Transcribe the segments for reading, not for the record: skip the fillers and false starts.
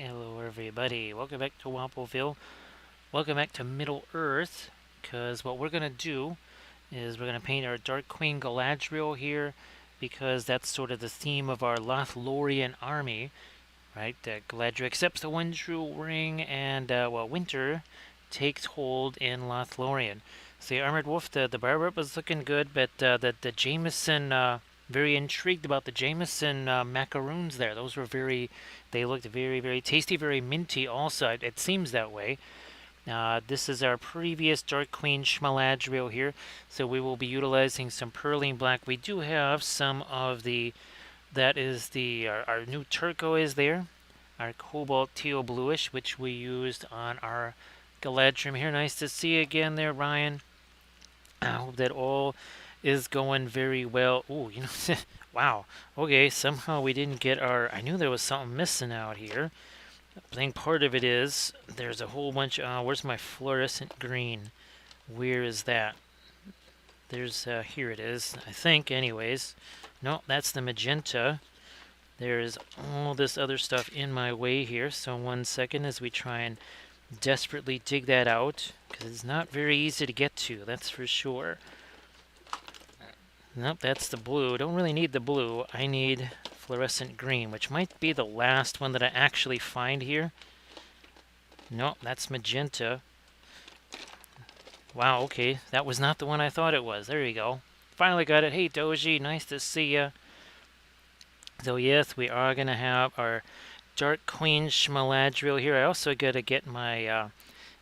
Hello everybody, welcome back to Wappelville. Welcome back to Middle Earth, because what we're going to do is we're going to paint our Dark Queen Galadriel here, because that's sort of the theme of our Lothlorien army, right? Galadriel accepts the One True Ring and, winter takes hold in Lothlorien. So the Armored Wolf, the Barber was looking good, but the Jameson, very intrigued about the Jameson macaroons there. They looked very, very tasty, very minty also. It seems that way. This is our previous Dark Queen Schmaladriel here, so we will be utilizing some Perling Black. We do have some of that is our new turquoise there, our Cobalt Teal Bluish, which we used on our Galadriel here. Nice to see you again there, Ryan. I hope that all is going very well. Ooh, wow. Okay, somehow we didn't get our. I knew there was something missing out here. I think part of it is there's a whole bunch. Where's my fluorescent green? Where is that? Here it is, I think, anyways. No, that's the magenta. There's all this other stuff in my way here. So 1 second as we try and desperately dig that out, because it's not very easy to get to, that's for sure. Nope, that's the blue. Don't really need the blue. I need fluorescent green, which might be the last one that I actually find here. Nope, that's magenta. Wow, okay. That was not the one I thought it was. There you go. Finally got it. Hey, Doji, nice to see ya. So yes, we are going to have our Dark Queen Schmaladriel here. I also got to get my,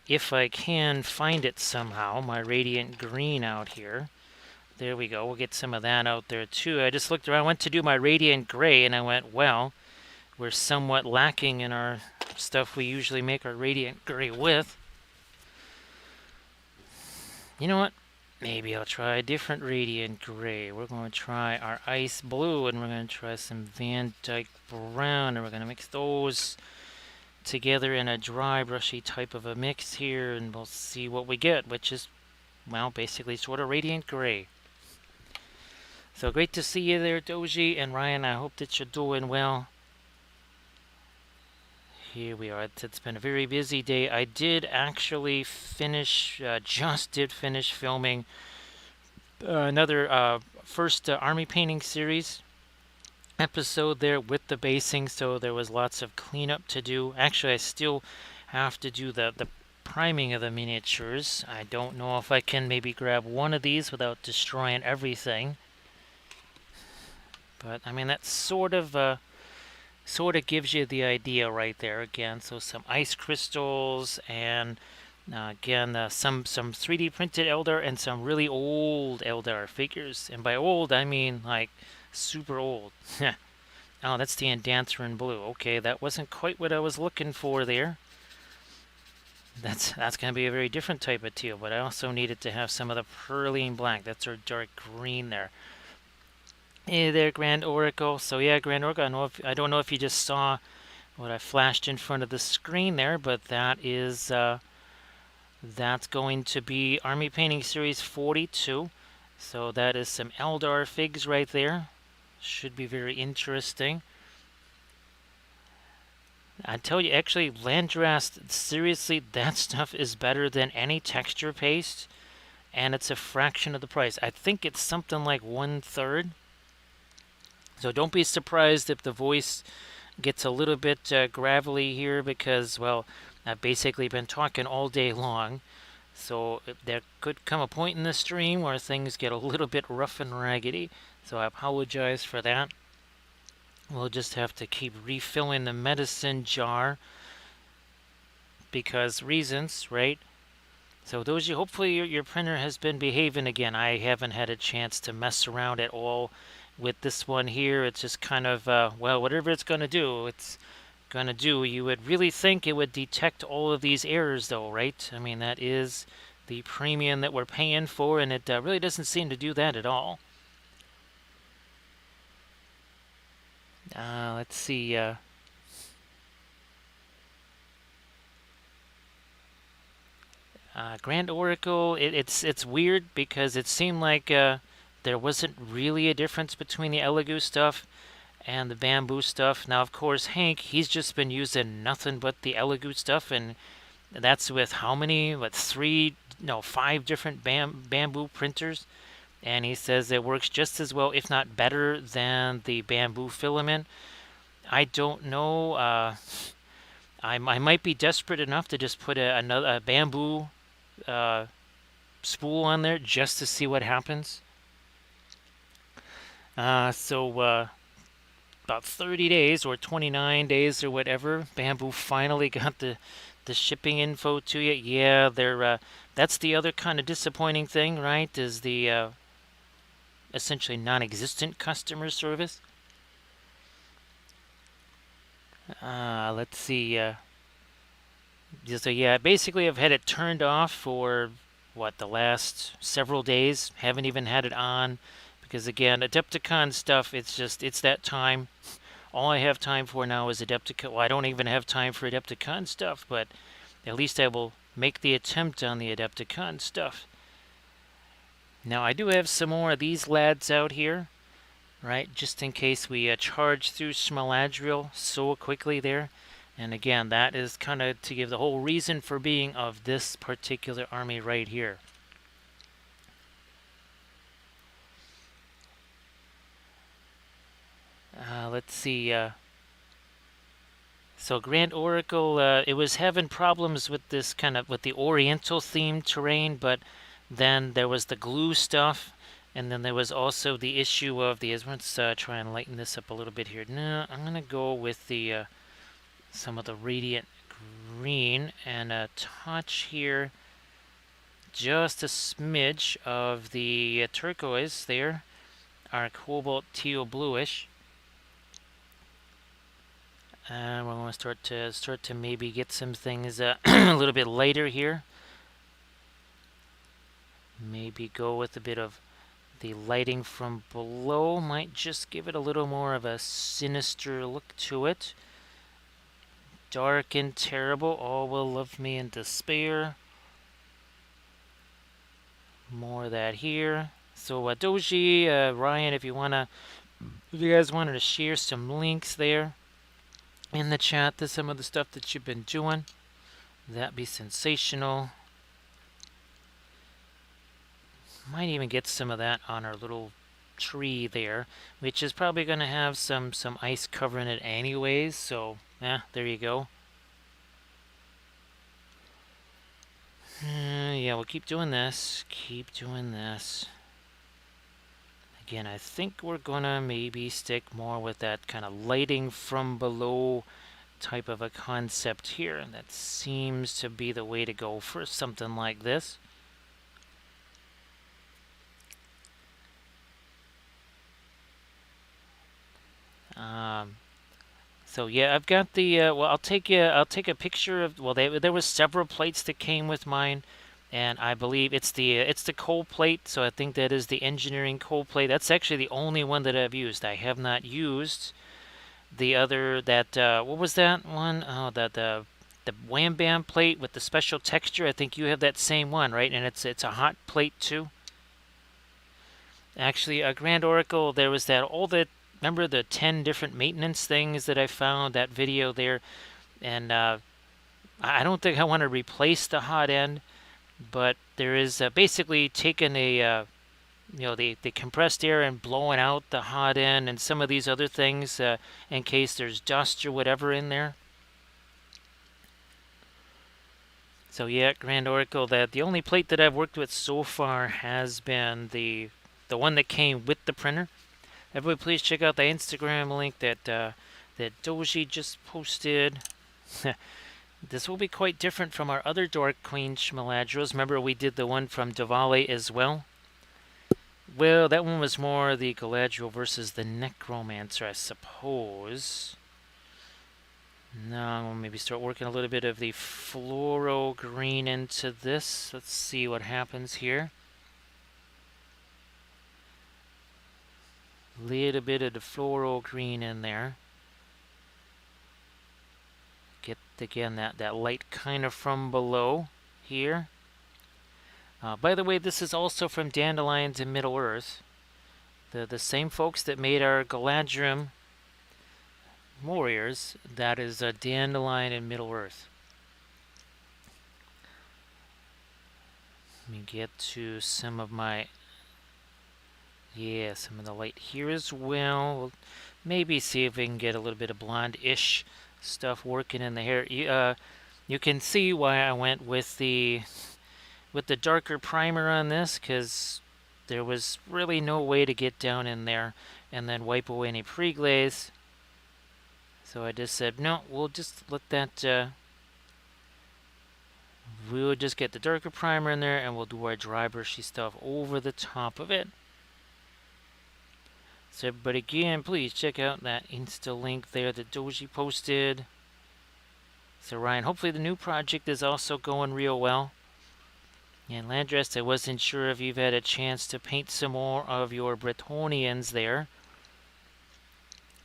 if I can find it somehow, my Radiant Green out here. There we go. We'll get some of that out there too. I just looked around, went to do my Radiant Gray, and I went, well, we're somewhat lacking in our stuff we usually make our Radiant Gray with. You know what? Maybe I'll try a different Radiant Gray. We're going to try our Ice Blue, and we're going to try some Van Dyke Brown, and we're going to mix those together in a dry brushy type of a mix here, and we'll see what we get, which is, well, basically sort of Radiant Gray. So great to see you there, Doji and Ryan. I hope that you're doing well. Here we are. It's been a very busy day. I did actually finish, just did finish filming another first army painting series episode there with the basing, so there was lots of cleanup to do. Actually, I still have to do the priming of the miniatures. I don't know if I can maybe grab one of these without destroying everything. But, I mean, that sort of gives you the idea right there again. So some ice crystals and, again, some 3D printed Eldar and some really old Eldar figures. And by old, I mean, like, super old. Oh, that's the Endancer in blue. Okay, that wasn't quite what I was looking for there. That's going to be a very different type of teal, but I also needed to have some of the Perling Black. That's our dark green there. Hey there, Grand Oracle. So yeah, Grand Oracle, I don't know if you just saw what I flashed in front of the screen there, but that is, that's going to be Army Painting Series 42. So that is some Eldar figs right there. Should be very interesting. I tell you, actually, Landrast, seriously, that stuff is better than any texture paste, and it's a fraction of the price. I think it's something like 1/3. So don't be surprised if the voice gets a little bit gravelly here, because, well, I've basically been talking all day long. So there could come a point in the stream where things get a little bit rough and raggedy. So I apologize for that. We'll just have to keep refilling the medicine jar because reasons, right? So those, hopefully your printer has been behaving again. I haven't had a chance to mess around at all with this one here. It's just kind of, well, whatever it's going to do, it's going to do. You would really think it would detect all of these errors though, right? I mean, that is the premium that we're paying for, and it really doesn't seem to do that at all. Let's see. Grand Oracle, it's weird because it seemed like there wasn't really a difference between the Elegoo stuff and the bamboo stuff. Now, of course, Hank, he's just been using nothing but the Elegoo stuff, and that's with how many? What, five different bamboo printers? And he says it works just as well, if not better, than the bamboo filament. I don't know. I might be desperate enough to just put a bamboo spool on there just to see what happens. So about 30 days or 29 days or whatever, Bamboo finally got the shipping info to you. Yeah, they're that's the other kind of disappointing thing, right? Is the essentially non-existent customer service. Let's see. So yeah, basically I've had it turned off for what, the last several days. Haven't even had it on because again, Adepticon stuff. It's that time. All I have time for now is Adepticon. Well, I don't even have time for Adepticon stuff, but at least I will make the attempt on the Adepticon stuff. Now I do have some more of these lads out here, right? Just in case we charge through Galadriel so quickly there. And again, that is kind of to give the whole reason for being of this particular army right here. Let's see. So Grand Oracle, it was having problems with this with the Oriental themed terrain, but then there was the glue stuff, and then there was also the issue of the. Let's try and lighten this up a little bit here. No, I'm gonna go with the some of the radiant green and a touch here, just a smidge of the turquoise there, our cobalt teal bluish. And we're going to start to maybe get some things a little bit lighter here. Maybe go with a bit of the lighting from below. Might just give it a little more of a sinister look to it. Dark and terrible, all will love me in despair. More of that here. So Doji, Ryan, if you guys wanted to share some links there in the chat to some of the stuff that you've been doing, that'd be sensational. Might even get some of that on our little tree there, which is probably going to have some ice covering it anyways, so there you go. Yeah, we'll keep doing this. Keep doing this. Again, I think we're gonna maybe stick more with that kind of lighting from below type of a concept here. That seems to be the way to go for something like this. So yeah, I've got the well, I'll take a picture of, well, there was several plates that came with mine, and I believe it's the cold plate, so I think that is the engineering cold plate. That's actually the only one that I've used. I have not used the other, that what was that one? Oh, the Wham Bam plate with the special texture. I think you have that same one, right? And it's a hot plate too. Actually, a Grand Oracle, there was that remember the 10 different maintenance things that I found, that video there? And I don't think I want to replace the hot end, but there is basically taking the compressed air and blowing out the hot end and some of these other things in case there's dust or whatever in there. So yeah, Grand Oracle, that the only plate that I've worked with so far has been the one that came with the printer. Everybody, please check out the Instagram link that Doji just posted. This will be quite different from our other Dark Queen Galadriels. Remember, we did the one from Diwali as well. Well, that one was more the Galadriel versus the Necromancer, I suppose. Now, we'll maybe start working a little bit of the fluoro green into this. Let's see what happens here. Little bit of the fluoro green in there. Get again that light kind of from below here. By the way, this is also from Dandelions in Middle Earth. The same folks that made our Galadriel warriors. That is a dandelion in Middle Earth. Let me get to some of my, some of the light here as well. We'll maybe see if we can get a little bit of blonde-ish stuff working in the hair. You can see why I went with the darker primer on this, because there was really no way to get down in there and then wipe away any pre-glaze. So I just said, no, we'll just let that, we'll just get the darker primer in there and we'll do our dry brushy stuff over the top of it. So everybody, again, please check out that Insta link there that Doji posted. So Ryan, hopefully the new project is also going real well. And Landress, I wasn't sure if you've had a chance to paint some more of your Bretonians there.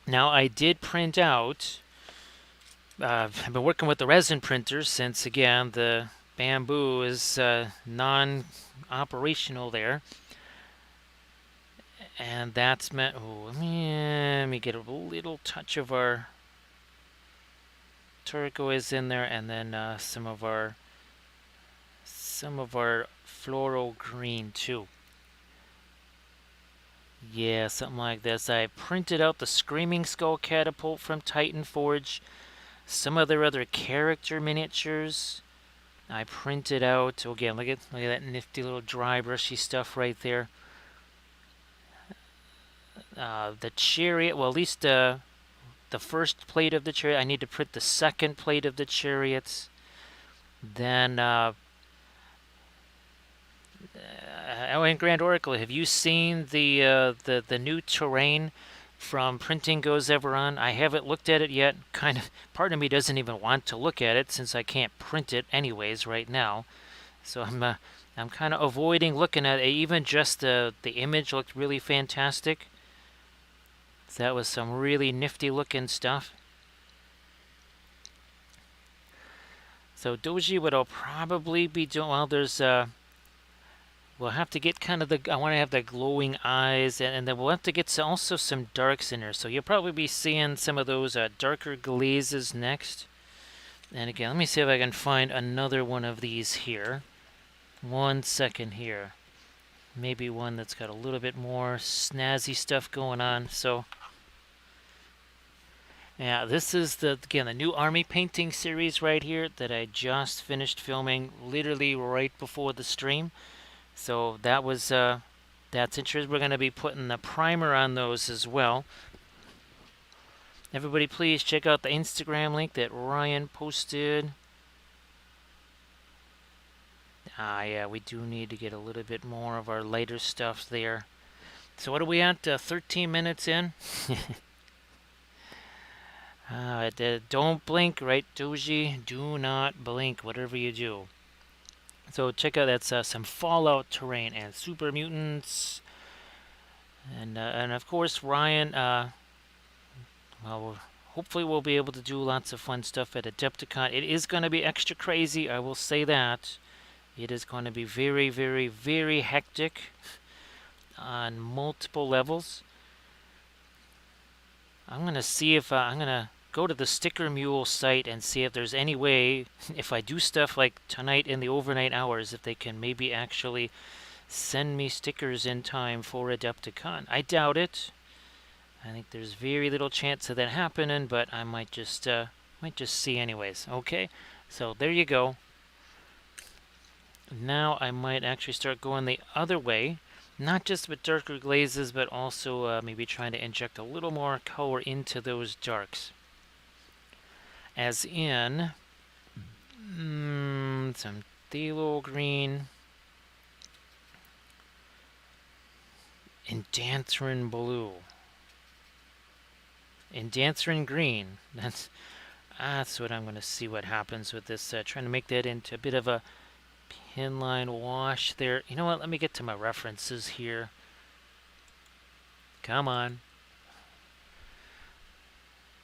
Now I did print out, I've been working with the resin printers since, again, the bamboo is non-operational there. And that's meant, let me get a little touch of our turquoise in there, and then some of our floral green too. Yeah, something like this. I printed out the Screaming Skull Catapult from Titan Forge, some of their other character miniatures. I printed out, again, look at that nifty little dry brushy stuff right there. The chariot, well, at least the first plate of the chariot. I need to print the second plate of the chariots. Then, in Grand Oracle, have you seen the new terrain from Printing Goes Ever On? I haven't looked at it yet. Kind of, part of me doesn't even want to look at it since I can't print it anyways right now. So I'm kind of avoiding looking at it. Even just the image looked really fantastic. So that was some really nifty looking stuff. So Doji, what I'll probably be doing, well, there's we'll have to get kind of I want to have the glowing eyes, and then we'll have to get also some darks in there. So you'll probably be seeing some of those darker glazes next. And again, let me see if I can find another one of these here. 1 second here. Maybe one that's got a little bit more snazzy stuff going on. So yeah, this is the new army painting series right here that I just finished filming literally right before the stream. So that was that's interesting. We're going to be putting the primer on those as well. Everybody, please check out the Instagram link that Ryan posted. Yeah, we do need to get a little bit more of our lighter stuff there. So what are we at? 13 minutes in. Don't blink, right, Doji? Do not blink, whatever you do. So check out, that's some Fallout terrain and Super Mutants. And of course, Ryan, well, hopefully we'll be able to do lots of fun stuff at Adepticon. It is going to be extra crazy, I will say that. It is going to be very, very, very hectic on multiple levels. I'm going to see if I'm going to go to the Sticker Mule site and see if there's any way, if I do stuff like tonight in the overnight hours, if they can maybe actually send me stickers in time for Adepticon. I doubt it. I think there's very little chance of that happening, but I might just see anyways. Okay, so there you go. Now I might actually start going the other way. Not just with darker glazes, but also maybe trying to inject a little more color into those darks. As in, some phthalo green, and Dancerin blue, and Dancerin green. That's what I'm going to see what happens with this. Trying to make that into a bit of a inline wash there. You know what? Let me get to my references here. Come on.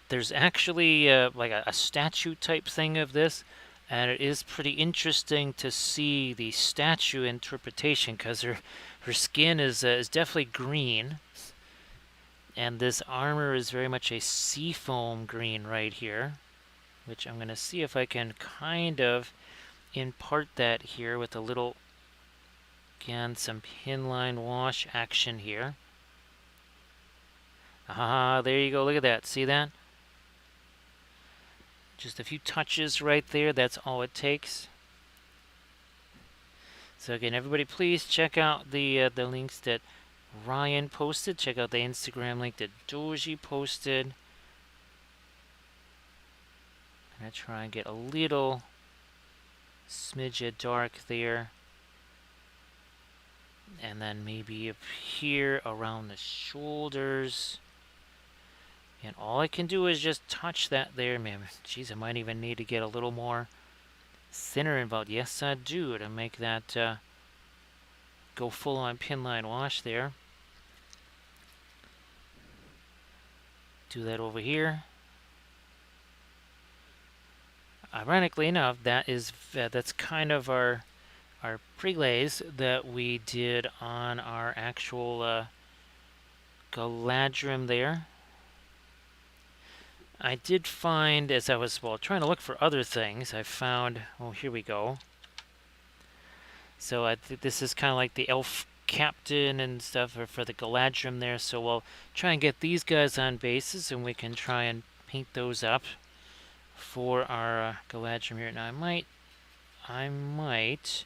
There's actually like a statue type thing of this, and it is pretty interesting to see the statue interpretation, because her skin is definitely green, And this armor is very much a seafoam green right here, which I'm going to see if I can kind of impart that here with a little, again, some pinline wash action here. Ah, there you go. Look at that. See that? Just a few touches right there. That's all it takes. So again, everybody, please check out the links that Ryan posted. Check out the Instagram link that Doji posted. I'm gonna try and get a little smidge of dark there, and then maybe up here around the shoulders. And all I can do is just touch that there. Man, geez, I might even need to get a little more thinner involved. Yes, I do, to make that go full on pinline wash there. Do that over here. Ironically enough, that's kind of our pre-glaze that we did on our actual Galadriel there. I did find, as I was trying to look for other things, I found, oh, here we go. So I think this is kind of like the elf captain and stuff for the Galadriel there. So we'll try and get these guys on bases, and we can try and paint those up for our Galadriel here. Now I might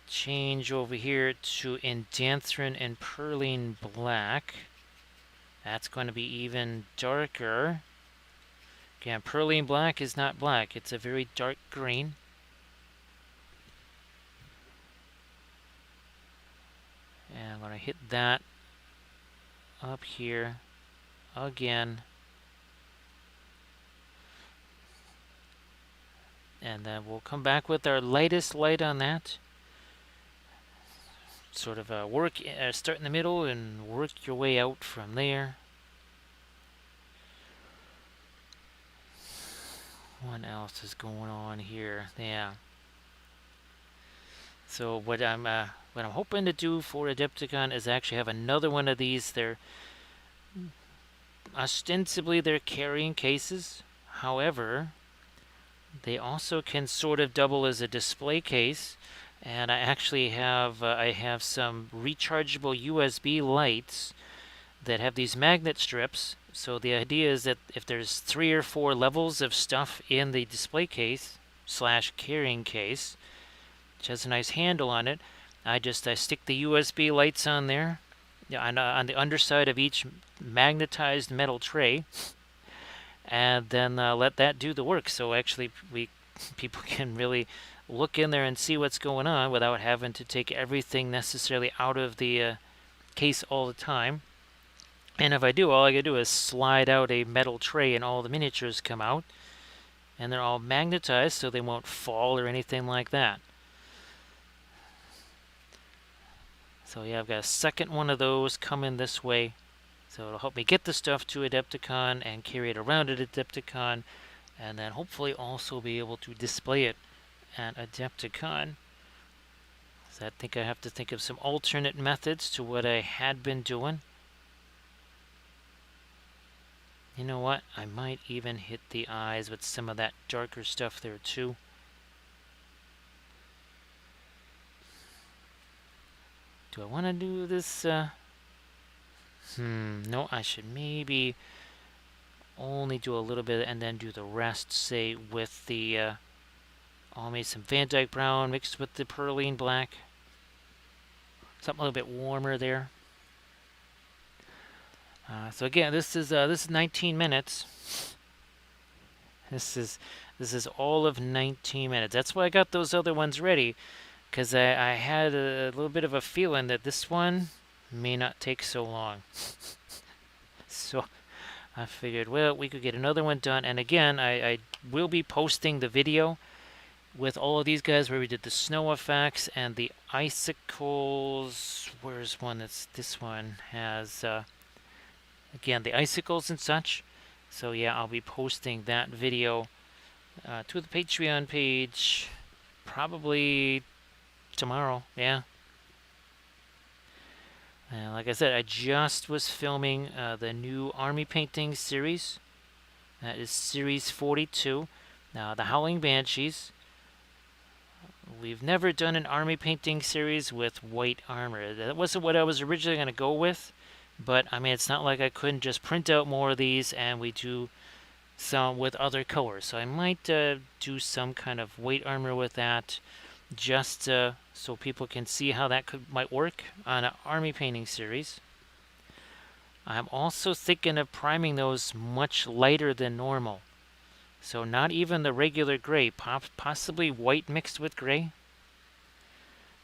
change over here to Indanthrine and Perline Black. That's going to be even darker. Again, Perline Black is not black. It's a very dark green. And I'm going to hit that up here again. And then we'll come back with our lightest light on that. Sort of start in the middle and work your way out from there. What else is going on here? Yeah. So what I'm hoping to do for Adepticon is actually have another one of these. They're ostensibly they're carrying cases. However, they also can sort of double as a display case. And I actually have some rechargeable USB lights that have these magnet strips. So the idea is that if there's 3 or 4 levels of stuff in the display case / carrying case, which has a nice handle on it, I stick the USB lights on there, on the underside of each magnetized metal tray, and then let that do the work. So actually, people can really look in there and see what's going on without having to take everything necessarily out of the case all the time. And if I do, all I gotta do is slide out a metal tray and all the miniatures come out, and they're all magnetized so they won't fall or anything like that. So yeah, I've got a second one of those coming this way. So it'll help me get the stuff to Adepticon and carry it around at Adepticon, and then hopefully also be able to display it at Adepticon. So I think I have to think of some alternate methods to what I had been doing. You know what? I might even hit the eyes with some of that darker stuff there too. Do I want to do this? No, I should maybe only do a little bit and then do the rest, say, with the maybe some Van Dyke Brown mixed with the Perline Black. Something a little bit warmer there. So again, this is 19 minutes. This is all of 19 minutes. That's why I got those other ones ready, because I had a little bit of a feeling that this one may not take so long. So I figured, well, we could get another one done. And again, I will be posting the video with all of these guys where we did the snow effects and the icicles. Where's one? This one has again the icicles and such. So yeah, I'll be posting that video to the Patreon page probably tomorrow. Yeah. And like I said, I just was filming the new army painting series. That is series 42. Now, the Howling Banshees. We've never done an army painting series with white armor. That wasn't what I was originally going to go with. But, I mean, it's not like I couldn't just print out more of these and we do some with other colors. So I might do some kind of white armor with that, just so people can see how that might work on an army painting series. I'm also thinking of priming those much lighter than normal. So not even the regular gray, possibly white mixed with gray.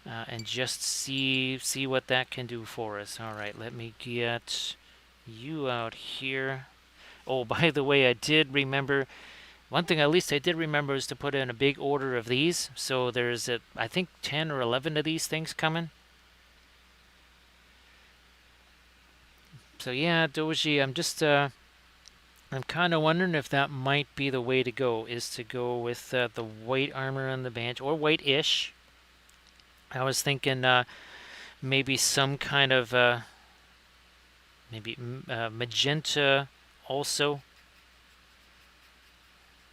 And just see what that can do for us. All right, let me get you out here. Oh, by the way, I did remember, one thing at least I did remember is to put in a big order of these. So there's, I think, 10 or 11 of these things coming. So yeah, Doji, I'm just, I'm kind of wondering if that might be the way to go, is to go with the white armor on the bench, or white-ish. I was thinking maybe some kind of, maybe magenta also.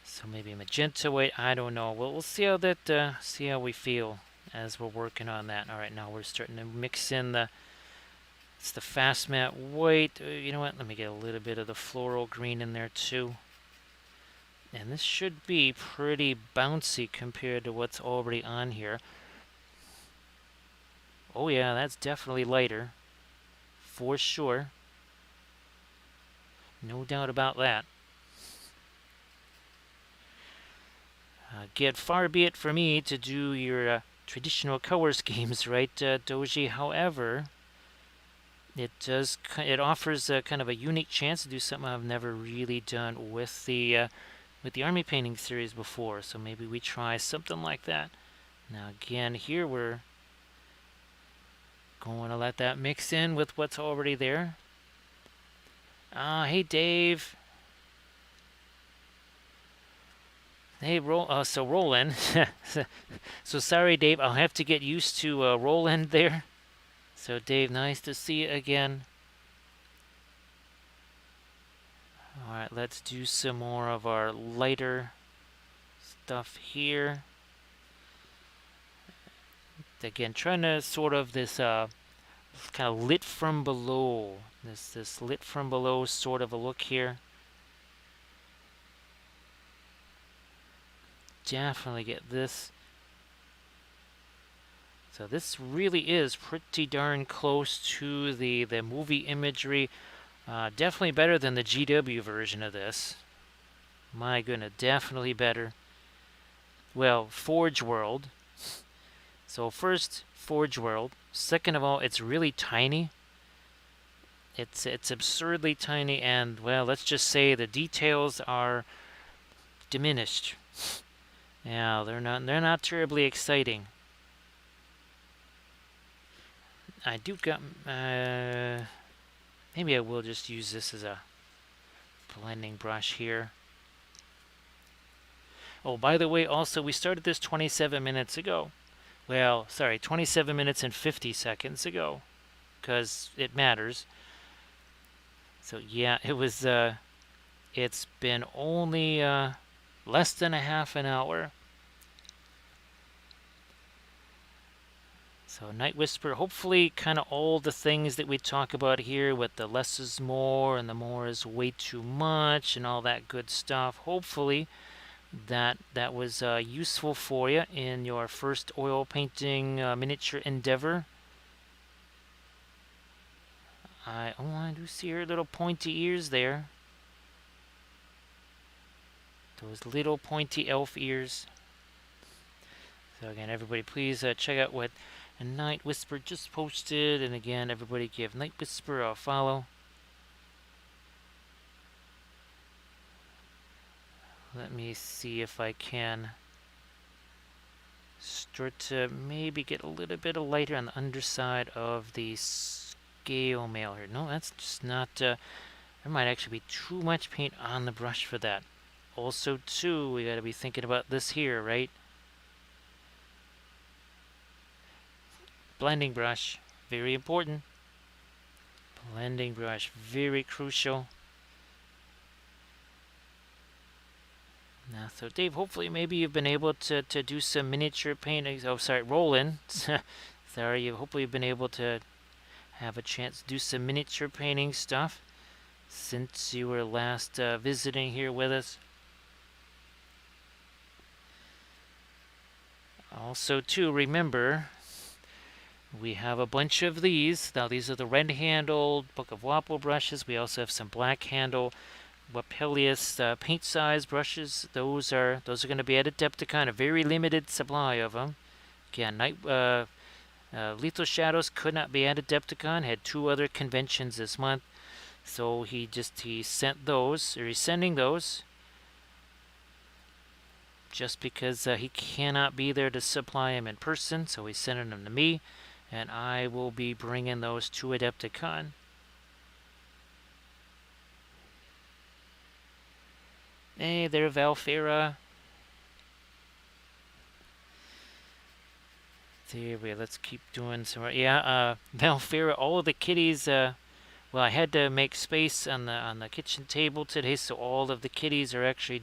So maybe magenta white, I don't know. We'll see how that, see how we feel as we're working on that. All right, now we're starting to mix in it's the fast matte white. You know what, let me get a little bit of the floral green in there too. And this should be pretty bouncy compared to what's already on here. Oh yeah, that's definitely lighter. For sure. No doubt about that. Far be it for me to do your traditional color schemes, right, Doji? However, it offers kind of a unique chance to do something I've never really done with the army painting series before. So maybe we try something like that. Now again, here we're going to let that mix in with what's already there. Hey Dave. Hey, Roland. So sorry, Dave. I'll have to get used to Roland there. So, Dave, nice to see you again. All right, let's do some more of our lighter stuff here. Again, trying to sort of this kind of lit from below. This lit from below sort of a look here. Definitely get this. So this really is pretty darn close to the movie imagery. Definitely better than the GW version of this. My goodness, definitely better. Well, Forge World. So first, Forge World. Second of all, it's really tiny. It's absurdly tiny, and well, let's just say the details are diminished. Yeah, they're not terribly exciting. I do got maybe I will just use this as a blending brush here. Oh, by the way, also we started this 27 minutes ago. Well, sorry, 27 minutes and 50 seconds ago, because it matters. So yeah, it was it's been only less than a half an hour. So Night Whisper, hopefully kind of all the things that we talk about here with the less is more and the more is way too much and all that good stuff. Hopefully that was useful for you in your first oil painting miniature endeavor. I do see her little pointy ears there. Those little pointy elf ears. So again, everybody please check out what Night Whisper just posted. And again, everybody give Night Whisper a follow. Let me see if I can start to maybe get a little bit of lighter on the underside of the scale mail here. No, that's just not... there might actually be too much paint on the brush for that. Also, too, we got to be thinking about this here, right? Blending brush, very important. Blending brush, very crucial. Now, so Dave, hopefully maybe you've been able to do some miniature painting. Oh, sorry, Roland. Sorry, hopefully you've been able to have a chance to do some miniature painting stuff since you were last visiting here with us. Also, too, remember, we have a bunch of these. Now, these are the red-handled Book of Wappel brushes. We also have some black-handled Wappelius paint size brushes. Those are going to be at Adepticon, a very limited supply of them. Again, Lethal Shadows could not be at Adepticon. Had 2 other conventions this month, so he sent those, or he's sending those, just because he cannot be there to supply them in person. So he's sending them to me, and I will be bringing those to Adepticon. Hey there, Valfera. There we go. Let's keep doing some more. Yeah, Valfera, all of the kitties, well, I had to make space on the kitchen table today, so all of the kitties are actually,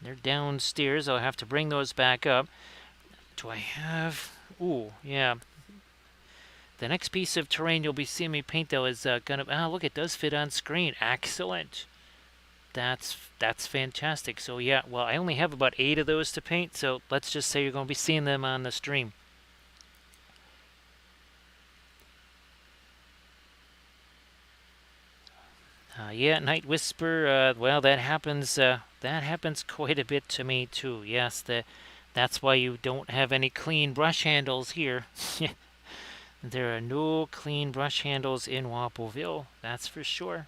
they're downstairs. I'll have to bring those back up. Do I have... Ooh, yeah. The next piece of terrain you'll be seeing me paint, though, is gonna... Ah, look, it does fit on screen. Excellent. That's fantastic. So yeah, well, I only have about 8 of those to paint, so let's just say you're going to be seeing them on the stream. Yeah, Night Whisper. Well, that happens quite a bit to me too. Yes, that's why you don't have any clean brush handles here. There are no clean brush handles in Wappelville. That's for sure.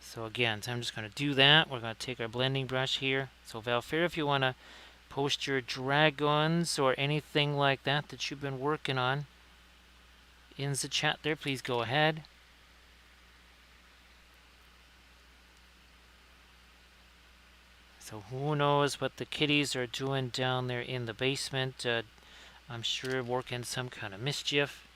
So again, so I'm just going to do that. We're going to take our blending brush here. So Valfera, if you want to post your dragons or anything like that that you've been working on in the chat there, please go ahead. So who knows what the kitties are doing down there in the basement. I'm sure working some kind of mischief.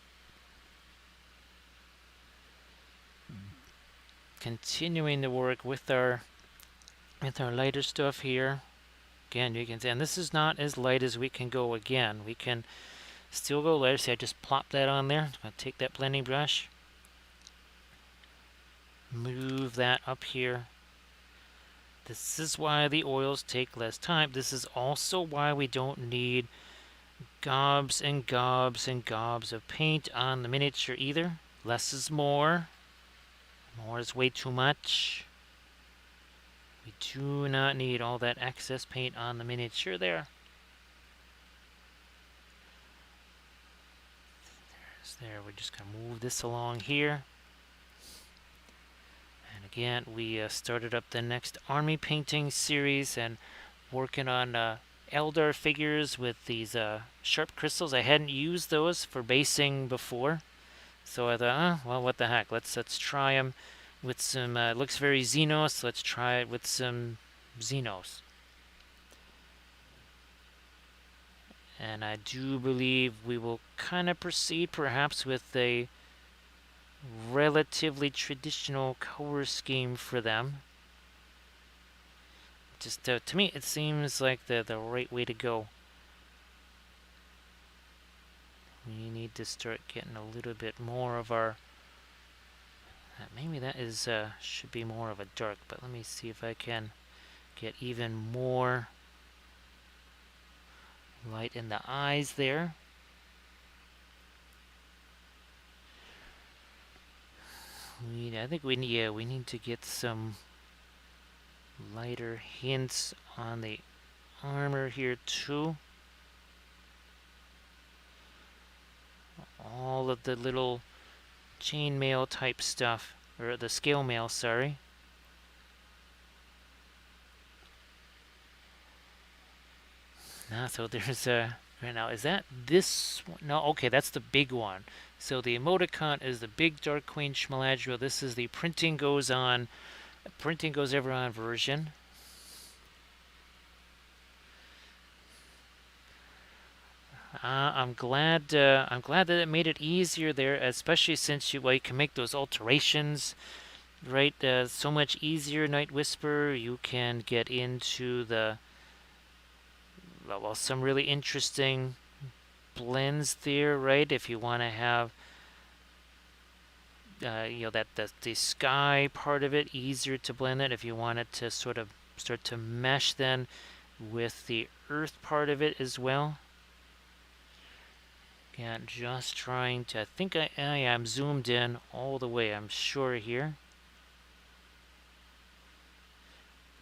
Continuing to work with our lighter stuff here. Again, you can see, and this is not as light as we can go. Again, we can still go lighter. See, I just plop that on there. I'm going to take that blending brush, move that up here. This is why the oils take less time. This is also why we don't need gobs and gobs and gobs of paint on the miniature either. Less is more. More is way too much. We do not need all that excess paint on the miniature there. There, we're just going to move this along here. And again, we started up the next army painting series and working on Eldar figures with these sharp crystals. I hadn't used those for basing before, so I thought, well, what the heck? Let's try them with some. It looks very Xenos. Let's try it with some Xenos. And I do believe we will kind of proceed perhaps with a relatively traditional color scheme for them. Just to me, it seems like the right way to go. We need to start getting a little bit more of our... maybe that is should be more of a dark, but let me see if I can get even more light in the eyes there. I think we need to get some lighter hints on the armor here too. All of the little chainmail type stuff, or the scale mail, sorry. So there's a... Right now, is that this one? No, okay, that's the big one. So the emoticon is the big Dark Queen Galadriel. This is the printing goes ever on version. I'm glad. I'm glad that it made it easier there, especially since you can make those alterations, right? So much easier. Night Whisper. You can get into the some really interesting blends there, right? If you want to have that the sky part of it easier to blend it. If you want it to sort of start to mesh then with the earth part of it as well. Yeah, just trying to. I think I am zoomed in all the way. I'm sure here.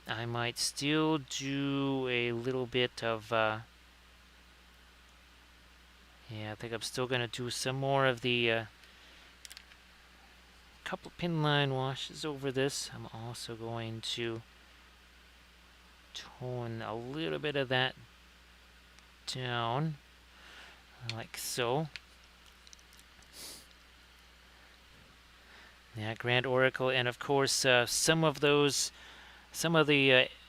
I might still do a little bit of. Yeah, I think I'm still gonna do some more of the couple pin line washes over this. I'm also going to tone a little bit of that down, like so. Yeah, Grand Oracle, and of course some of the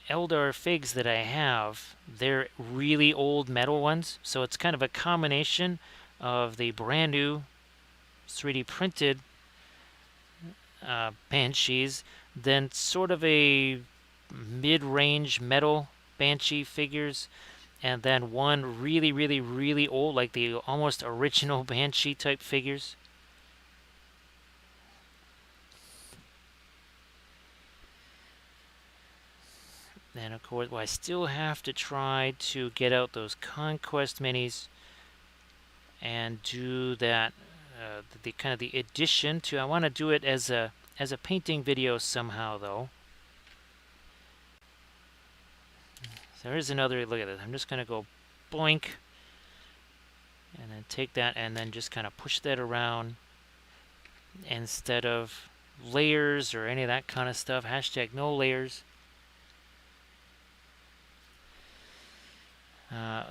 Eldar figs that I have, they're really old metal ones, so it's kind of a combination of the brand new 3D printed banshees, then sort of a mid-range metal banshee figures, and then one really, really, really old, like the almost original banshee type figures. And of course, I still have to try to get out those Conquest minis and do that, the kind of the addition to. I want to do it as a painting video somehow, though. So there's another look at this. I'm just gonna go boink, and then take that, and then just kind of push that around instead of layers or any of that kind of stuff. Hashtag no layers.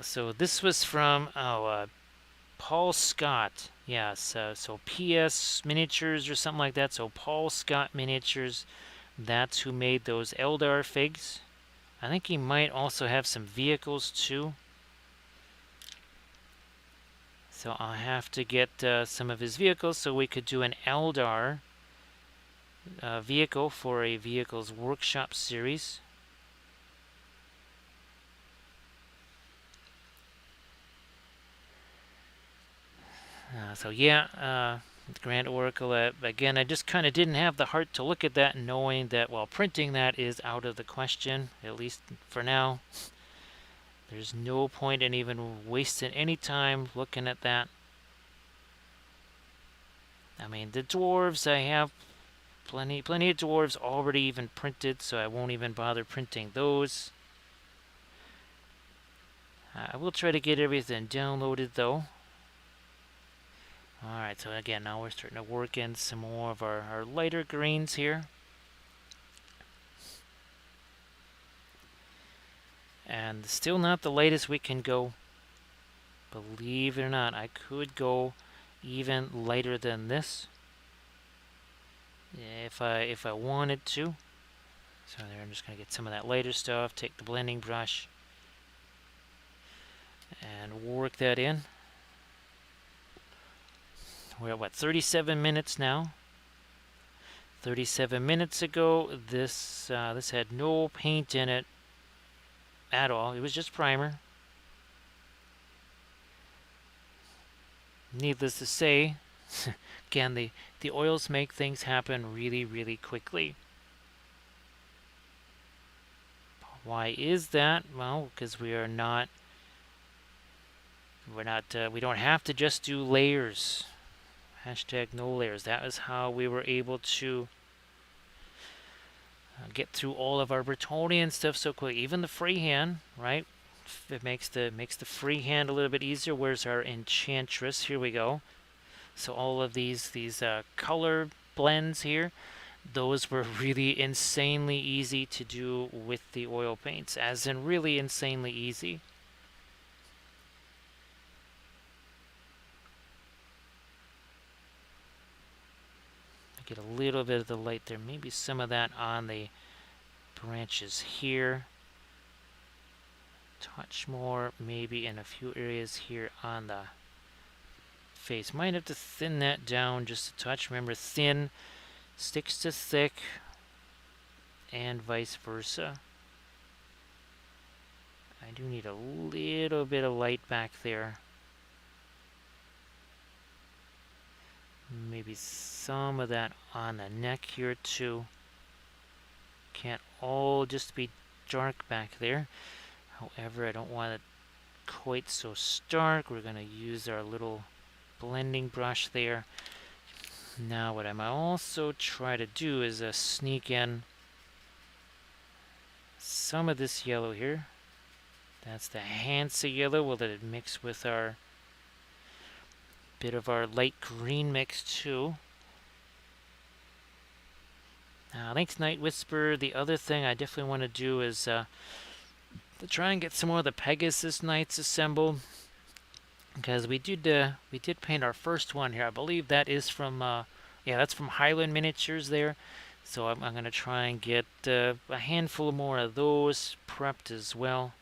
So this was from Paul Scott. Yes, so PS Miniatures or something like that. So Paul Scott Miniatures, that's who made those Eldar figs. I think he might also have some vehicles too. So I'll have to get some of his vehicles so we could do an Eldar vehicle for a Vehicles Workshop series. So yeah, Grand Oracle, again, I just kind of didn't have the heart to look at that, knowing that, well, printing that is out of the question, at least for now. There's no point in even wasting any time looking at that. I mean, the dwarves, I have plenty of dwarves already even printed, so I won't even bother printing those. I will try to get everything downloaded, though. Alright, so again, now we're starting to work in some more of our lighter greens here. And still not the lightest we can go. Believe it or not, I could go even lighter than this if I wanted to. So there, I'm just going to get some of that lighter stuff, take the blending brush, and work that in. We're at what, 37 minutes now? 37 minutes ago, this had no paint in it at all. It was just primer. Needless to say, again, the oils make things happen really, really quickly. Why is that? Well, because we don't have to just do layers. Hashtag no layers. That is how we were able to get through all of our Bretonnian stuff so quick. Even the freehand, right? It makes the freehand a little bit easier. Where's our enchantress? Here we go. So all of these color blends here, those were really insanely easy to do with the oil paints, as in really insanely easy. Get a little bit of the light there, maybe some of that on the branches here. touch more maybe in a few areas here on the face. Might have to thin that down just a touch. Remember, thin sticks to thick and vice versa. I do need a little bit of light back there. Maybe some of that on the neck here too. Can't all just be dark back there. However, I don't want it quite so stark. We're going to use our little blending brush there. Now what I might also try to do is sneak in some of this yellow here. That's the Hansa yellow. We'll let it mix with our bit of our light green mix too. Thanks Night Whisper. The other thing I definitely want to do is to try and get some more of the Pegasus Knights assembled, because we did paint our first one here. I believe that is from yeah, that's from Highland Miniatures there. So I'm going to try and get a handful more of those prepped as well.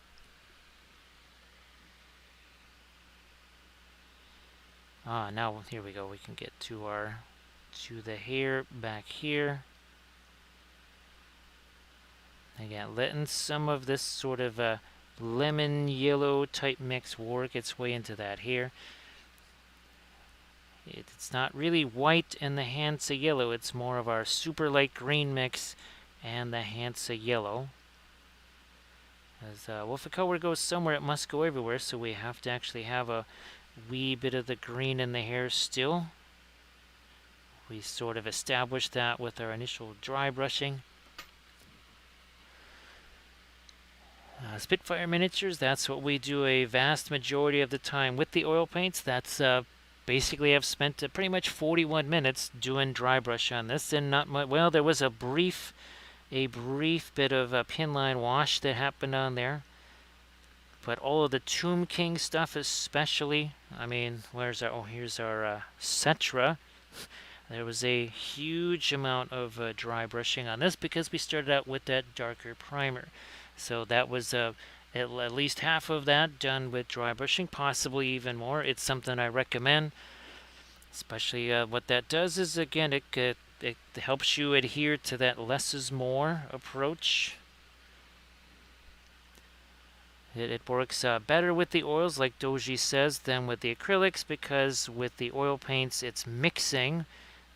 Now here we go. We can get to the hair back here. Again, letting some of this sort of lemon yellow type mix work its way into that hair. It's not really white in the Hansa yellow. It's more of our super light green mix and the Hansa yellow. As well, if a color goes somewhere, it must go everywhere. So we have to actually have a wee bit of the green in the hair still. We sort of established that with our initial dry brushing. Spitfire Miniatures, that's what we do a vast majority of the time with the oil paints. That's basically I've spent pretty much 41 minutes doing dry brush on this, and not much. Well, there was a brief bit of a pin line wash that happened on there, but all of the Tomb King stuff especially. I mean, where's our? Oh, here's our Cetra. There was a huge amount of dry brushing on this because we started out with that darker primer. So that was at least half of that done with dry brushing, possibly even more. It's something I recommend, especially what that does is, again, it helps you adhere to that less is more approach. It works better with the oils, like Doji says, than with the acrylics, because with the oil paints it's mixing,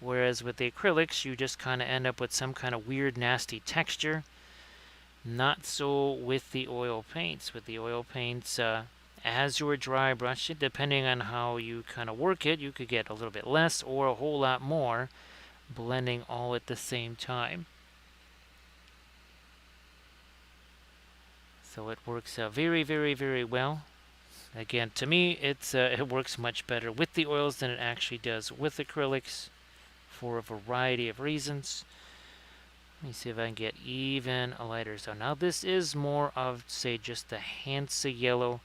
whereas with the acrylics you just kind of end up with some kind of weird nasty texture. Not so with the oil paints. With the oil paints, as you're dry brushing, depending on how you kind of work it, you could get a little bit less or a whole lot more, blending all at the same time. So it works very, very, very well. Again, to me, it works much better with the oils than it actually does with acrylics for a variety of reasons. Let me see if I can get even a lighter zone. Now this is more of, say, just the Hansa yellow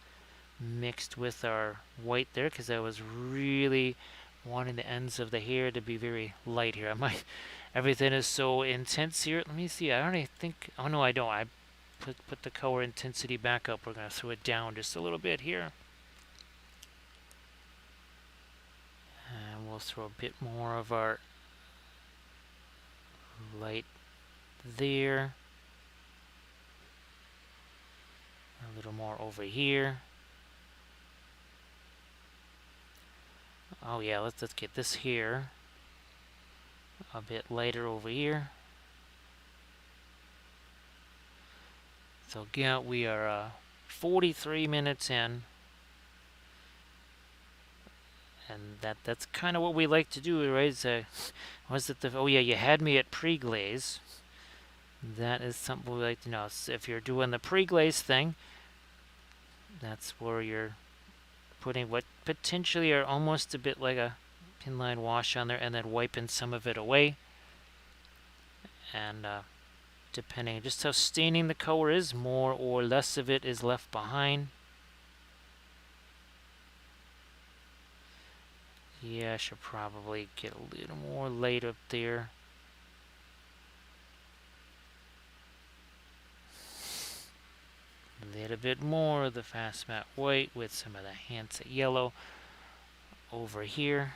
mixed with our white there, because I was really wanting the ends of the hair to be very light here. Everything is so intense here. Let me see. I don't even think. Oh no, I don't. I put the color intensity back up. We're gonna throw it down just a little bit here, and we'll throw a bit more of our light there, a little more over here. Oh yeah, let's get this here a bit lighter over here. So again, we are 43 minutes in, and that's kind of what we like to do, right? Was it the? Oh yeah, you had me at pre-glaze. That is something we like to know. So if you're doing the pre-glaze thing, that's where you're putting what potentially are almost a bit like a pin line wash on there, and then wiping some of it away. And depending on just how staining the color is, more or less of it is left behind. Yeah, I should probably get a little more light up there. A little bit more of the fast matte white with some of the hints of yellow over here.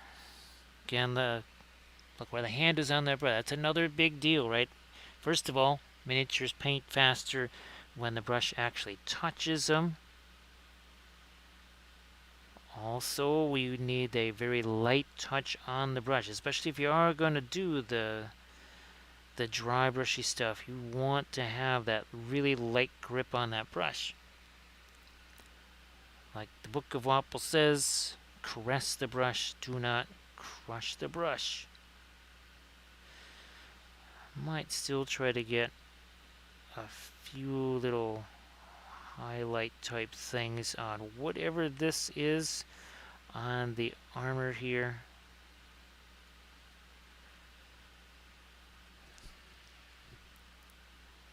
Again, look where the hand is on that brush. That's another big deal, right? First of all, miniatures paint faster when the brush actually touches them. Also, we need a very light touch on the brush, especially if you are going to do the dry brushy stuff. You want to have that really light grip on that brush. Like the Book of Wappel says, caress the brush, do not crush the brush. Might still try to get a few little highlight type things on whatever this is on the armor here.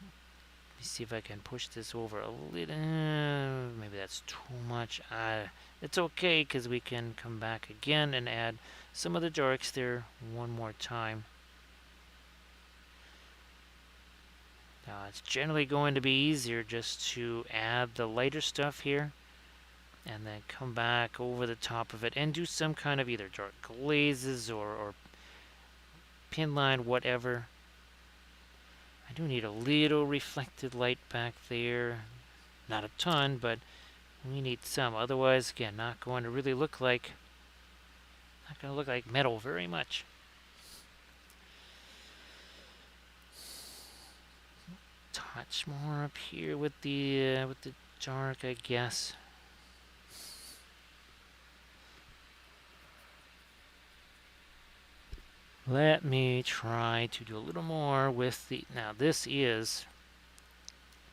Let me see if I can push this over a little. Maybe that's too much. It's okay because we can come back again and add some of the darks there one more time. Now it's generally going to be easier just to add the lighter stuff here and then come back over the top of it and do some kind of either dark glazes or pin line, whatever. I do need a little reflected light back there. Not a ton, but we need some. Otherwise, again, not going to look like metal very much. Touch more up here with the dark, I guess. Let me try to do a little more with the... Now this is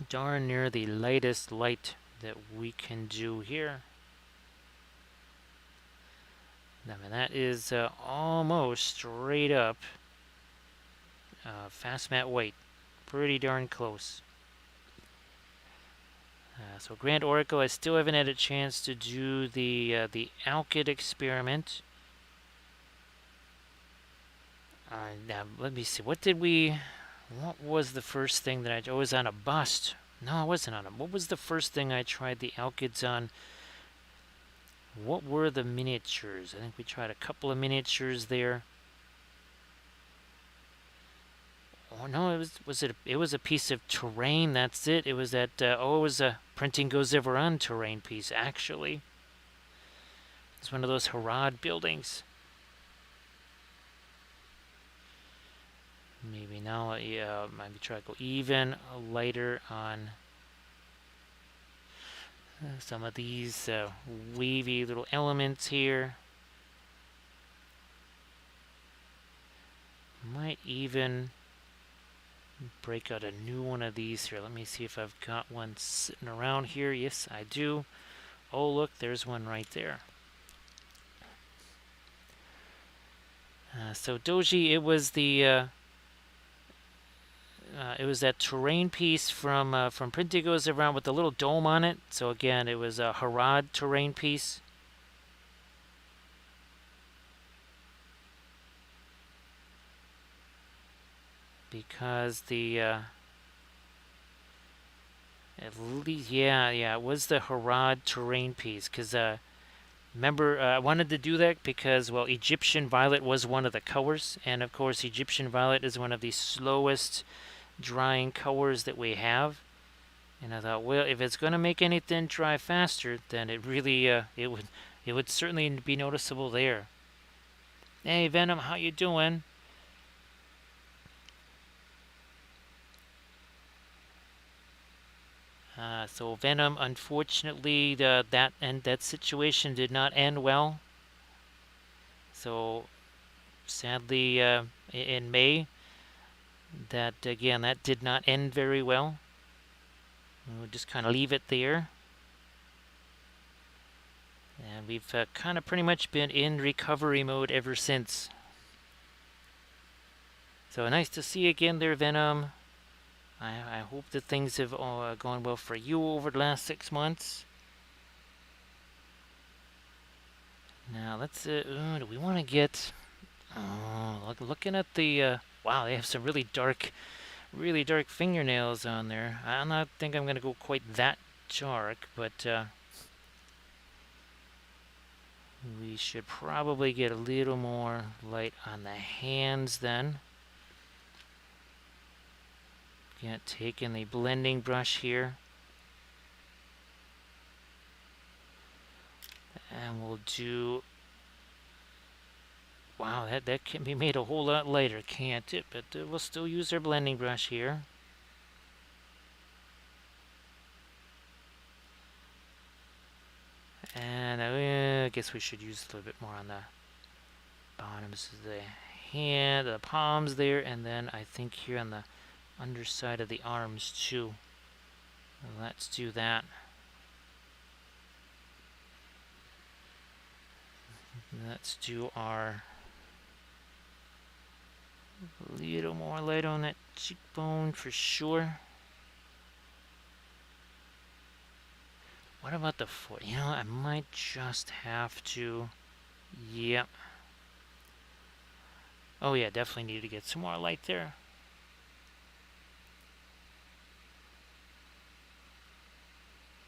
darn near the lightest light that we can do here. I mean, that is almost straight up fast matte white. Pretty darn close. So Grand Oracle, I still haven't had a chance to do the alkyd experiment. Now, let me see. What was the first thing that I was on a bust? No, I wasn't on it. What was the first thing I tried the alkyds on? What were the miniatures? I think we tried a couple of miniatures there. Oh no, it was a piece of terrain. That's it. It was that. It was a Printing Goes Ever On terrain piece. Actually, it's one of those Harad buildings. Maybe now, maybe try to go even lighter on some of these wavy little elements here. Might even break out a new one of these here. Let me see if I've got one sitting around here. Yes, I do. Oh, look, there's one right there. So Doji, it was the it was that terrain piece from Printing Goes Around with the little dome on it. So again, it was a Harad terrain piece. Because the at least yeah, it was the Harad terrain piece. Because remember, I wanted to do that because, well, Egyptian Violet was one of the colors, and of course Egyptian Violet is one of the slowest drying colors that we have. And I thought, well, if it's going to make anything dry faster, then it really it would certainly be noticeable there. Hey Venom, how you doing? So Venom, unfortunately, that situation did not end well. So sadly, in May, that did not end very well. We'll just kind of leave it there. And we've kind of pretty much been in recovery mode ever since. So nice to see you again there, Venom. I hope that things have gone well for you over the last 6 months. Now let's. Do we want to get? Looking at the. Wow, they have some really dark fingernails on there. I don't think I'm gonna go quite that dark, but we should probably get a little more light on the hands then. Again, taking the blending brush here. And we'll do... Wow, that can be made a whole lot lighter, can't it? But we'll still use our blending brush here. And I guess we should use a little bit more on the bottoms of the hand, the palms there, and then I think here on the underside of the arms too. Let's do that. Let's do our little more light on that cheekbone for sure. What about the foot? You know, I might just have to... Yep. Oh yeah, definitely need to get some more light there.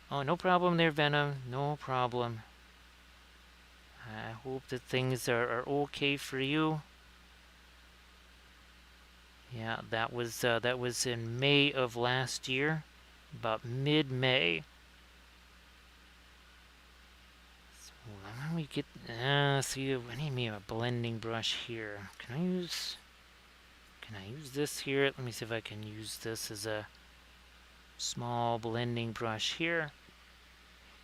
Oh, no problem there, Venom. No problem. I hope that things are okay for you. Yeah, that was in May of last year, about mid-May. Let me get, see, I need me a blending brush here. Can I use this here? Let me see if I can use this as a small blending brush here.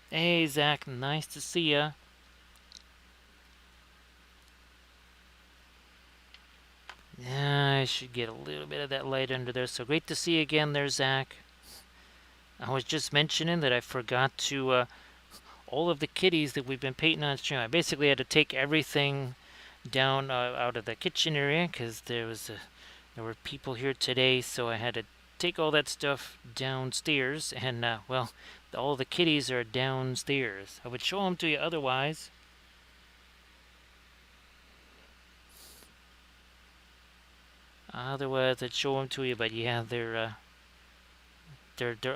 Hey, Zach, nice to see ya. Yeah, I should get a little bit of that light under there. So great to see you again there, Zach. I was just mentioning that I forgot to, all of the kitties that we've been painting on stream, I basically had to take everything down out of the kitchen area because there were people here today, so I had to take all that stuff downstairs, and well, all the kitties are downstairs. I would show them to you otherwise. Otherwise, I'd show them to you, but yeah, they're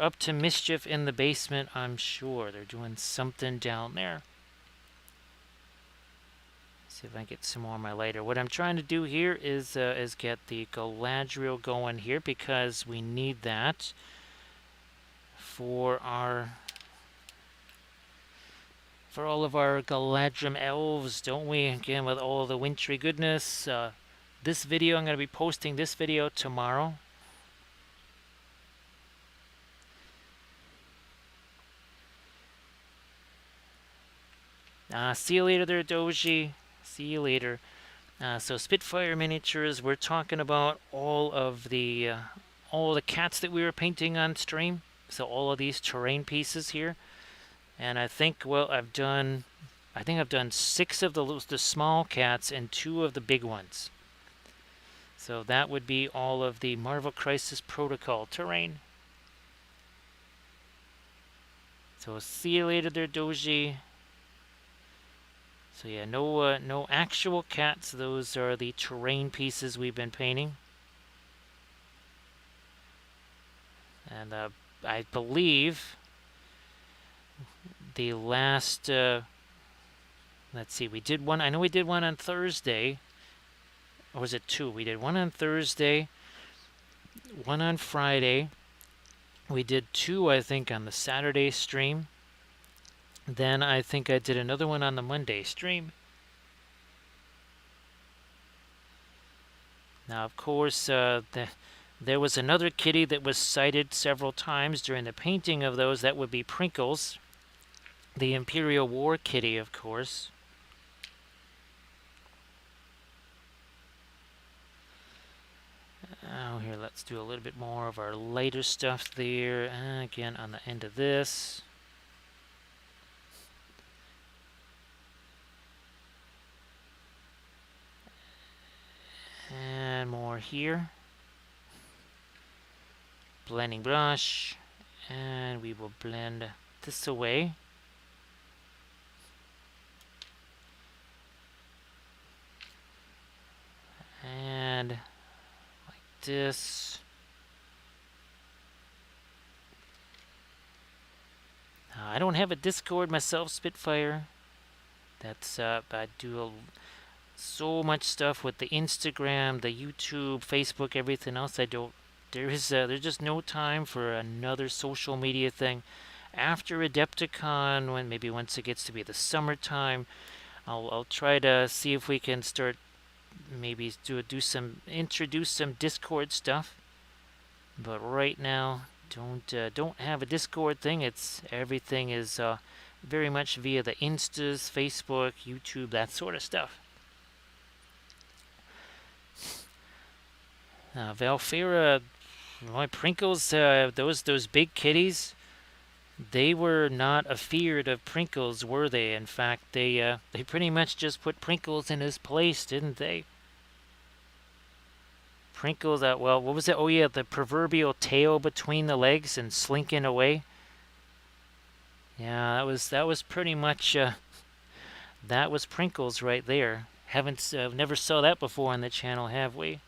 up to mischief in the basement, I'm sure. They're doing something down there. See if I can get some more of my lighter. What I'm trying to do here is get the Galadriel going here because we need that for all of our Galadriel elves, don't we? Again, with all the wintry goodness. This video, I'm going to be posting this video tomorrow. See you later there, Doji. See you later. So Spitfire Miniatures, we're talking about all the cats that we were painting on stream. So all of these terrain pieces here. And I think, well, I think I've done 6 of the small cats and 2 of the big ones. So that would be all of the Marvel Crisis Protocol terrain. So see you later there, Doji. So yeah, no actual cats. Those are the terrain pieces we've been painting. And I believe the last, let's see, we did one, I know we did one on Thursday. Or was it 2? We did one on Thursday, one on Friday. We did 2, I think, on the Saturday stream. Then I think I did another one on the Monday stream. Now, of course, there was another kitty that was cited several times during the painting of those. That would be Prinkles, the Imperial War kitty, of course. Oh, here, let's do a little bit more of our lighter stuff there. Again, on the end of this. And more here. Blending brush. And we will blend this away. And like this. I don't have a Discord myself, Spitfire. That's I do so much stuff with the Instagram, the YouTube, Facebook, everything else. I don't. There's just no time for another social media thing. After Adepticon, when maybe once it gets to be the summertime, I'll try to see if we can start maybe introduce some Discord stuff. But right now, don't have a Discord thing. Everything is very much via the Instas, Facebook, YouTube, that sort of stuff. Valfera, my Prinkles, those big kitties, they were not afeared of Prinkles, were they? In fact, they pretty much just put Prinkles in his place, didn't they? Prinkles, well, what was it? Oh yeah, the proverbial tail between the legs and slinking away. Yeah, that was pretty much that was Prinkles right there. Haven't never saw that before on the channel, have we?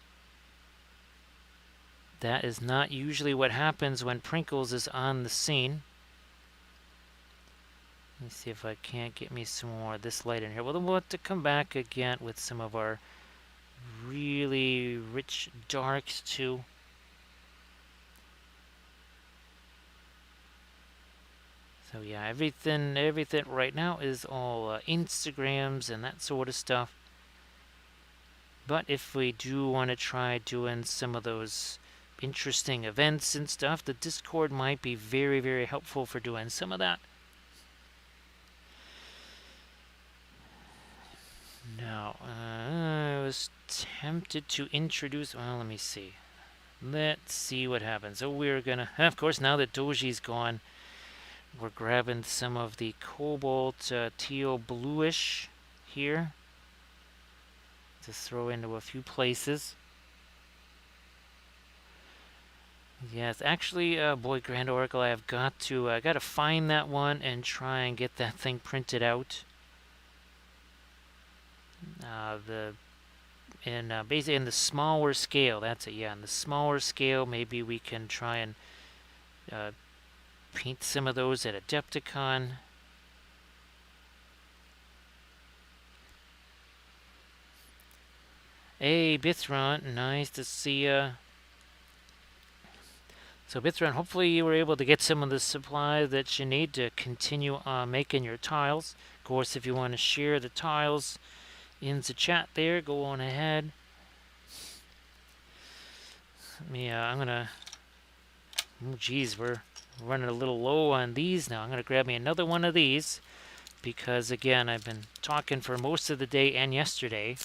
That is not usually what happens when Prinkles is on the scene. Let me see if I can't get me some more of this light in here. Well, then we'll have to come back again with some of our really rich darks too. So yeah, everything right now is all Instagrams and that sort of stuff. But if we do want to try doing some of those interesting events and stuff, the Discord might be very, very helpful for doing some of that. Now, I was tempted to introduce, well, let me see. Let's see what happens. So we're gonna, of course, now that Doji's gone, we're grabbing some of the cobalt teal bluish here to throw into a few places. Yes, actually, boy, Grand Oracle, I got to find that one and try and get that thing printed out. Basically in the smaller scale, that's it. Yeah, in the smaller scale, maybe we can try and paint some of those at Adepticon. Hey, Bithron, nice to see ya. So Bithron, hopefully you were able to get some of the supplies that you need to continue making your tiles. Of course, if you want to share the tiles in the chat there, go on ahead. I'm gonna, oh geez, we're running a little low on these now. I'm gonna grab me another one of these because again, I've been talking for most of the day and yesterday.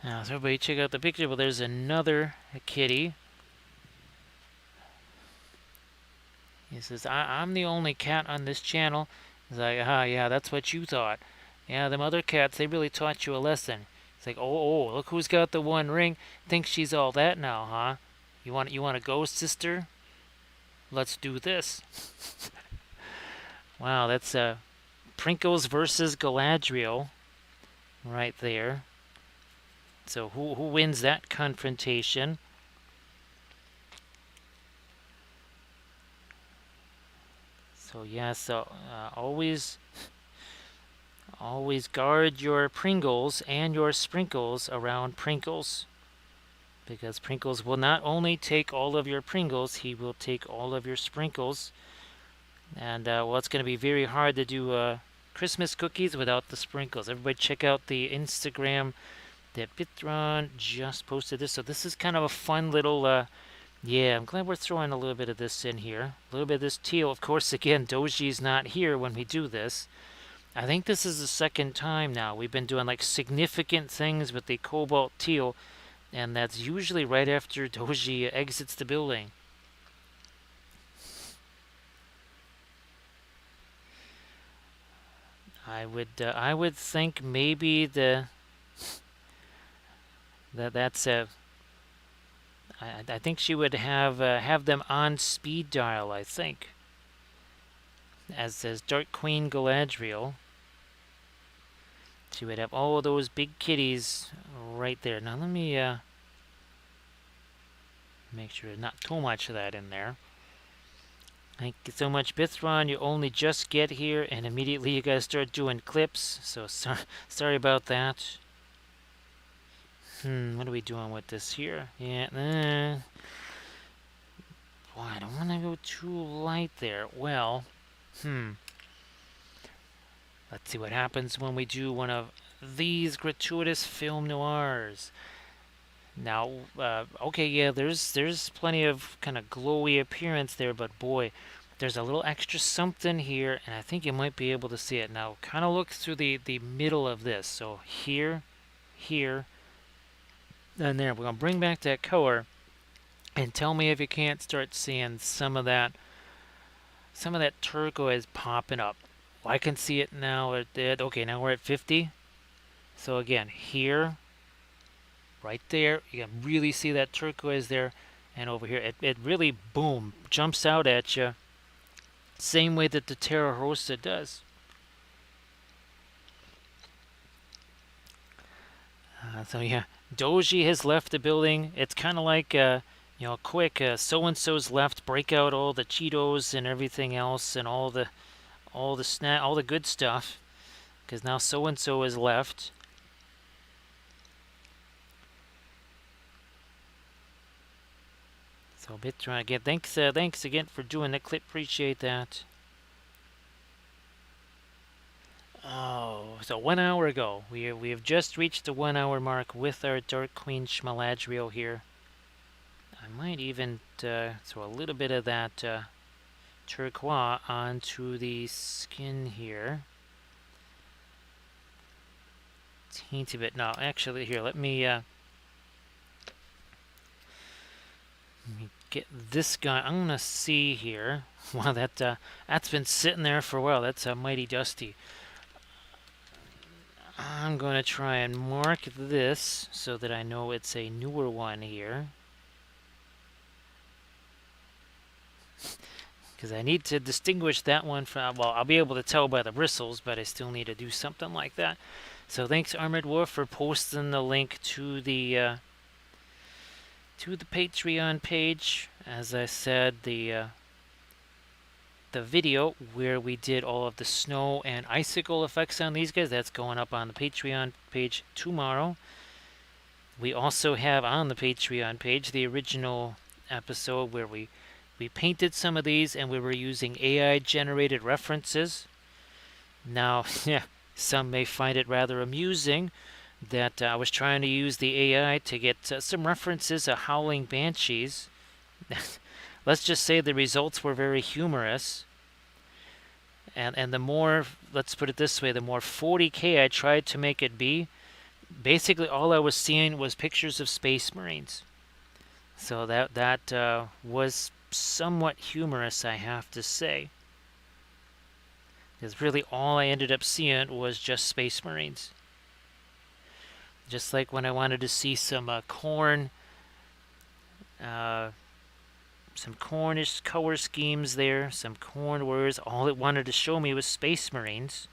Now, so everybody check out the picture. Well, there's another kitty. He says, I'm the only cat on this channel. He's like, yeah, that's what you thought. Yeah, them other cats, they really taught you a lesson. It's like, oh, look who's got the one ring. Thinks she's all that now, huh? You want to go, sister? Let's do this. Wow, that's Prinkles versus Galadriel right there. So who wins that confrontation? So yeah, always guard your Pringles and your sprinkles around Prinkles, because Prinkles will not only take all of your Pringles, he will take all of your sprinkles. And well, it's going to be very hard to do Christmas cookies without the sprinkles. Everybody check out the Instagram that Bithron just posted this. So this is kind of a fun little yeah, I'm glad we're throwing a little bit of this in here. A little bit of this teal. Of course, again, Doji's not here when we do this. I think this is the second time now. We've been doing like significant things with the cobalt teal, and that's usually right after Doji exits the building. I would think maybe that's a. I think she would have them on speed dial, I think, as Dark Queen Galadriel. She would have all those big kitties right there. Now let me make sure there's not too much of that in there. Thank you so much, Bithron. You only just get here, and immediately you guys start doing clips. So sorry about that. What are we doing with this here? Yeah, boy, I don't want to go too light there. Well, let's see what happens when we do one of these gratuitous film noirs. Now, okay, yeah, there's plenty of kind of glowy appearance there, but boy, there's a little extra something here, and I think you might be able to see it. Now, kind of look through the middle of this. So here, here, and there. We're gonna bring back that color, and tell me if you can't start seeing some of that turquoise popping up. Well, I can see it now. Okay, now we're at 50. So again, here, right there, you can really see that turquoise there, and over here, it really, boom, jumps out at you. Same way that the Terra Rosa does. So yeah, Doji has left the building. It's kind of like, quick, so-and-so's left, break out all the Cheetos and everything else, and all the good stuff, because now so-and-so is left. So Bitron again, thanks again for doing the clip. Appreciate that. Oh, so 1 hour ago, we have just reached the 1 hour mark with our Dark Queen Galadriel here. I might even throw a little bit of that turquoise onto the skin here. Teensy bit. No, actually, here, let me get this guy. I'm gonna see here. Wow, that's been sitting there for a while. That's mighty dusty. I'm going to try and mark this so that I know it's a newer one here. Because I need to distinguish that one from, well, I'll be able to tell by the bristles, but I still need to do something like that. So thanks, Armored Wolf, for posting the link to the Patreon page. As I said, the video where we did all of the snow and icicle effects on these guys, that's going up on the Patreon page tomorrow. We also have on the Patreon page the original episode where we painted some of these and we were using AI generated references. Now, yeah, some may find it rather amusing that I was trying to use the AI to get some references of howling banshees. Let's just say the results were very humorous. And the more, let's put it this way, the more 40K I tried to make it be, basically all I was seeing was pictures of Space Marines. So that was somewhat humorous, I have to say. Because really all I ended up seeing was just Space Marines. Just like when I wanted to see some corn, some cornish color schemes there, some corn words. All it wanted to show me was Space Marines.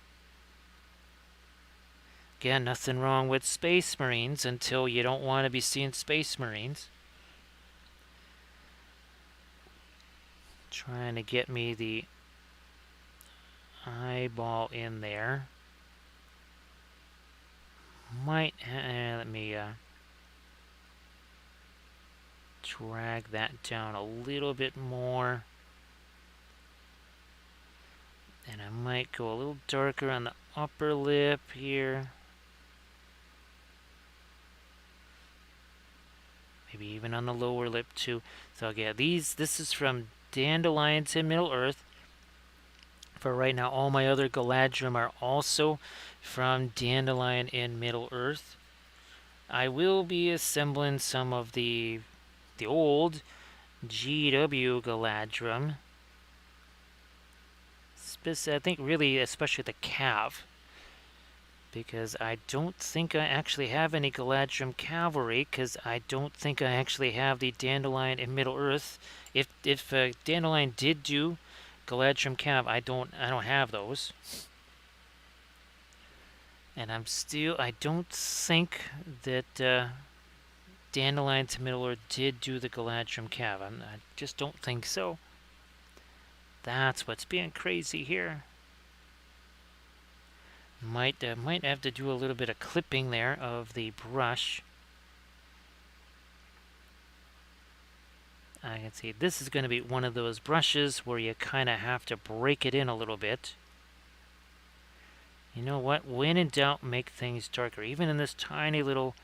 Again, nothing wrong with Space Marines until you don't want to be seeing Space Marines. Trying to get me the eyeball in there. Might, let me drag that down a little bit more. And I might go a little darker on the upper lip here. Maybe even on the lower lip too. So yeah, this is from Dandelions in Middle-earth. For right now, all my other Galadriel are also from Dandelion in Middle-earth. I will be assembling some of the old GW Galadriel. I think really especially the Cav. Because I don't think I actually have any Galadriel Cavalry, because I don't think I actually have the Dandelion in Middle-earth. If Dandelion did do Galadriel Cav, I don't have those. And I don't think that Dandelion to Middle-earth did do the Galadriel Cav. I just don't think so. That's what's being crazy here. Might have to do a little bit of clipping there of the brush. I can see this is going to be one of those brushes where you kind of have to break it in a little bit. You know what? When in doubt, make things darker. Even in this tiny little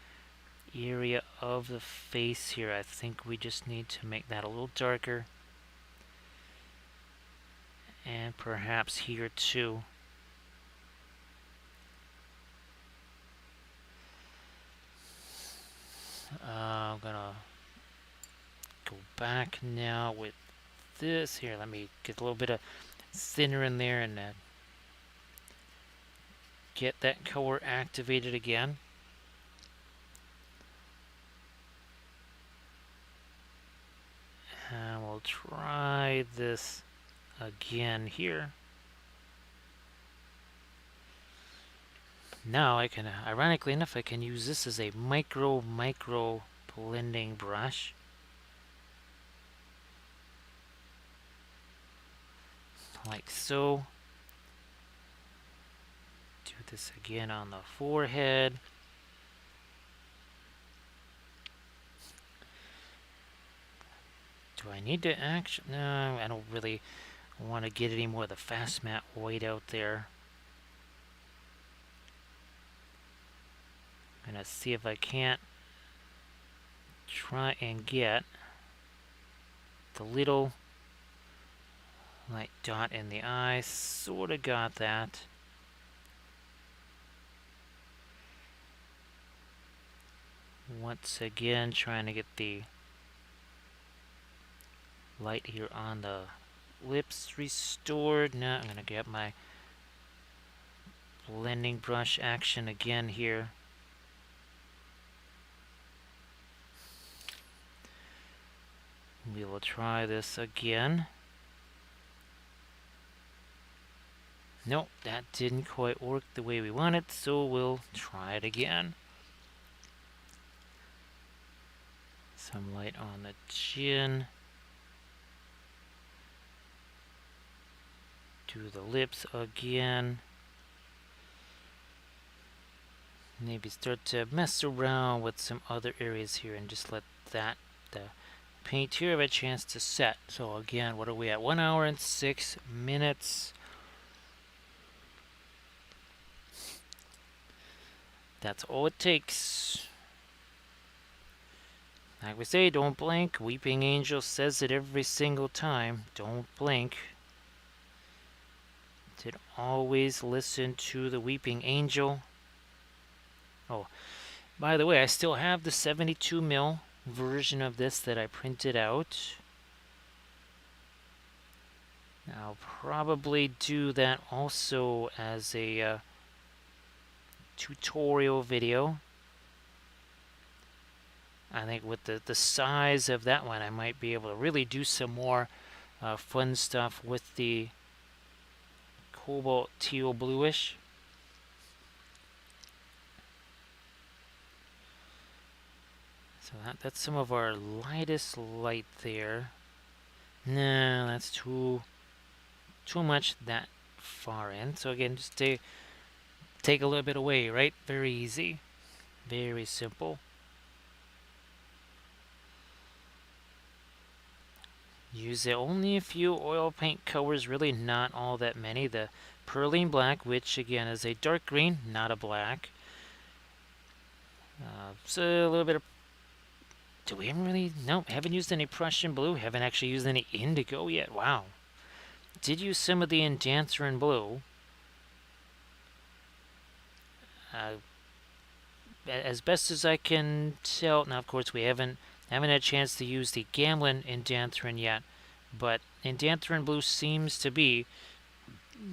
area of the face here, I think we just need to make that a little darker. And perhaps here too. I'm gonna go back now with this here. Let me get a little bit of thinner in there and get that color activated again. And we'll try this again here. Now I can, ironically enough, I can use this as a micro blending brush. Like so. Do this again on the forehead. Do I need to actually? No, I don't really want to get any more of the fast matte white out there. I'm gonna see if I can't try and get the little light dot in the eye. Sort of got that. Once again, trying to get the light here on the lips restored. Now I'm going to get my blending brush action again here. We will try this again. Nope, that didn't quite work the way we wanted, so we'll try it again. Some light on the chin. Do the lips again. Maybe start to mess around with some other areas here and just let that the paint here have a chance to set. So again, what are we at? 1 hour and 6 minutes. That's all it takes. Like we say, don't blink. Weeping Angel says it every single time. Don't blink. Did always listen to the Weeping Angel. Oh, by the way, I still have the 72mm version of this that I printed out. I'll probably do that also as a tutorial video. I think with the size of that one, I might be able to really do some more fun stuff with the cobalt teal bluish. So that's some of our lightest light there. No, that's too much that far in. So again, just take a little bit away, right? Very easy. Very simple. Use only a few oil paint colors, really not all that many. The Perline Black, which again is a dark green, not a black. So a little bit of... Do we haven't really... No, haven't used any Prussian blue. Haven't actually used any indigo yet. Wow. Did use some of the Endancerin blue. As best as I can tell... Now, of course, we haven't had a chance to use the Gamblin Endancerin yet. But Endancerin blue seems to be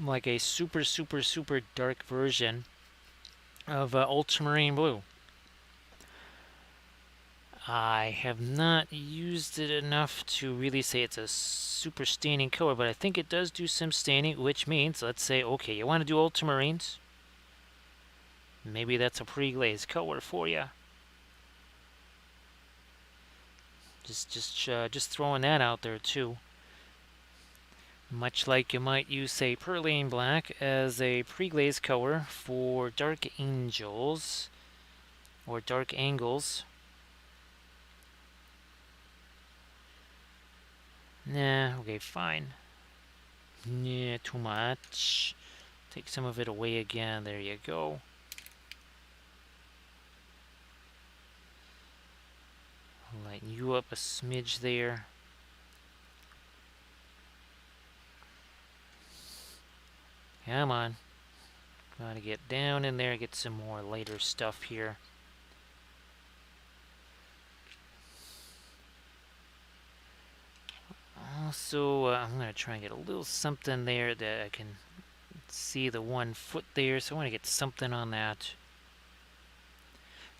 like a super dark version of ultramarine blue. I have not used it enough to really say it's a super staining color, but I think it does do some staining, which means, let's say, okay, you want to do ultramarines? Maybe that's a pre-glazed color for you. Just throwing that out there too. Much like you might use, say, perlene black as a pre-glaze color for dark angels or dark angles. Nah, okay, fine. Yeah, too much. Take some of it away again. There you go. Lighten you up a smidge there. Come on. Gotta get down in there, get some more lighter stuff here. Also, I'm going to try and get a little something there that I can see the 1 foot there, so I want to get something on that.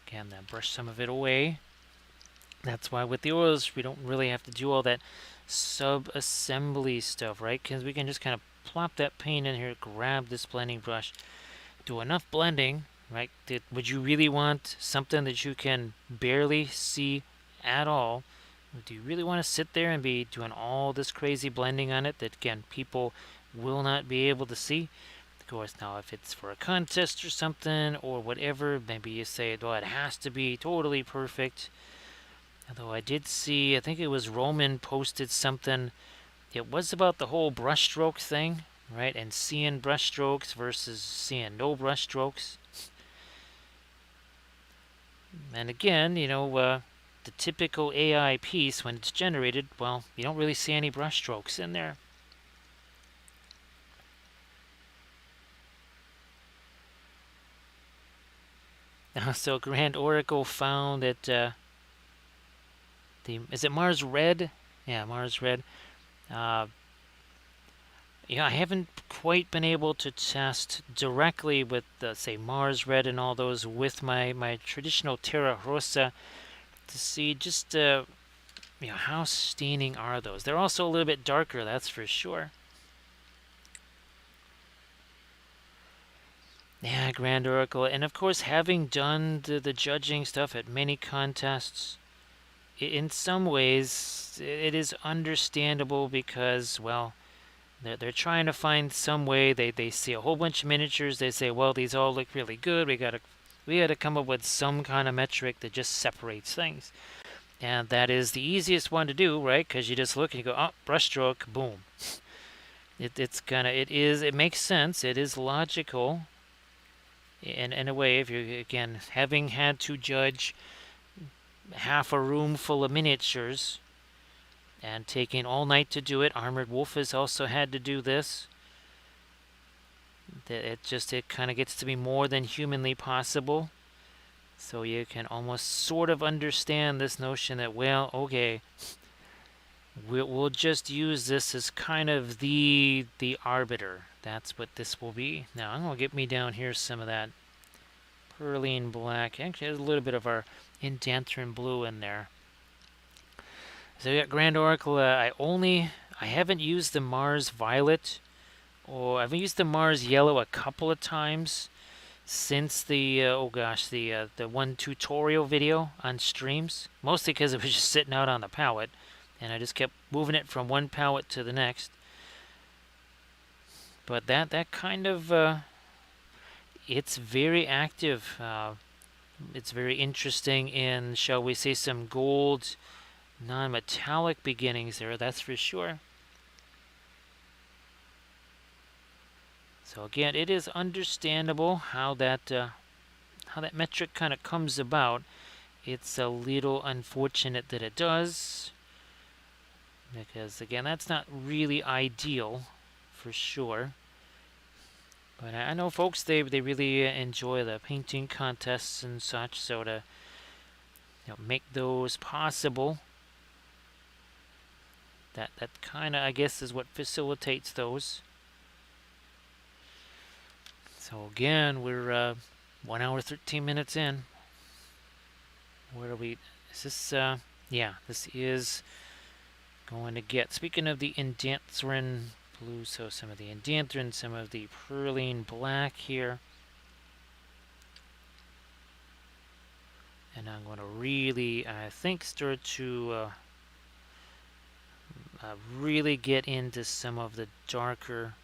Okay, I'm going to brush some of it away. That's why with the oils, we don't really have to do all that sub-assembly stuff, right? Because we can just kind of plop that paint in here, grab this blending brush, do enough blending, right? Would you really want something that you can barely see at all? Do you really want to sit there and be doing all this crazy blending on it that, again, people will not be able to see? Of course, now if it's for a contest or something or whatever, maybe you say, well, it has to be totally perfect. Although I did see, I think it was Roman posted something. It was about the whole brushstroke thing, right? And seeing brushstrokes versus seeing no brushstrokes. And again, you know, the typical AI piece, when it's generated, well, you don't really see any brushstrokes in there. So Grand Oracle found that is it Mars Red? Yeah, Mars Red. Yeah, I haven't quite been able to test directly with, say, Mars Red and all those with my traditional Terra Rosa to see just, you know, how staining are those. They're also a little bit darker, that's for sure. Yeah, Grand Oracle. And of course, having done the judging stuff at many contests, in some ways, it is understandable because, well, they're trying to find some way. They see a whole bunch of miniatures. They say, well, these all look really good. We gotta come up with some kind of metric that just separates things. And that is the easiest one to do, right? Because you just look and you go, oh, brushstroke, boom. It makes sense. It is logical. In a way, if you, again, having had to judge half a room full of miniatures and taking all night to do it. Armored Wolf has also had to do this. It kind of gets to be more than humanly possible. So you can almost sort of understand this notion that, well, okay, we'll just use this as kind of the arbiter. That's what this will be. Now I'm going to get me down here some of that perlene black. Actually, there's a little bit of our indanthrone blue in there. So we got Grand Oracle. I haven't used the Mars Violet, or I've used the Mars Yellow a couple of times since the the one tutorial video on streams. Mostly because it was just sitting out on the palette, and I just kept moving it from one palette to the next. But that kind of it's very active. It's very interesting in, shall we say, some gold, non-metallic beginnings there, that's for sure. So again, it is understandable how that metric kind of comes about. It's a little unfortunate that it does, because again, that's not really ideal, for sure. But I know folks, they really enjoy the painting contests and such, so to make those possible, that kind of, I guess, is what facilitates those. So again, we're 1 hour 13 minutes in. Where are we? Is this? Yeah, this is going to get. Speaking of the indanthrone blue, so some of the indanthrone, some of the perlene black here. And I'm going to really, I think, start to really get into some of the darker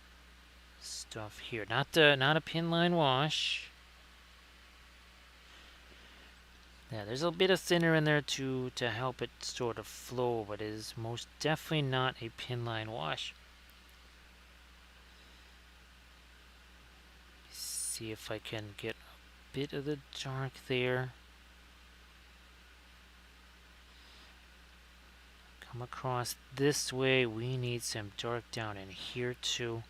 stuff here. Not a pin line wash. Yeah, there's a bit of thinner in there to help it sort of flow, but it is most definitely not a pin line wash. See if I can get a bit of the dark there. Come across this way. We need some dark down in here too.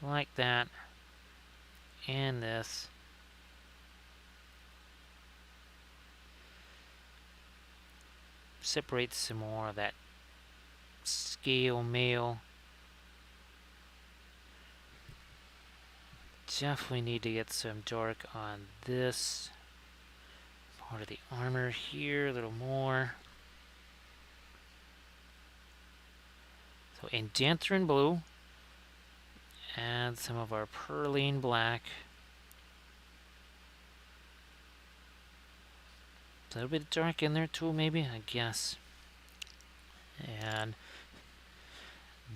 Like that. And this. Separate some more of that scale mail. Definitely need to get some dark on this part of the armor here, a little more. So Indanthrine blue and some of our Perline black. A little bit dark in there too, maybe, I guess. And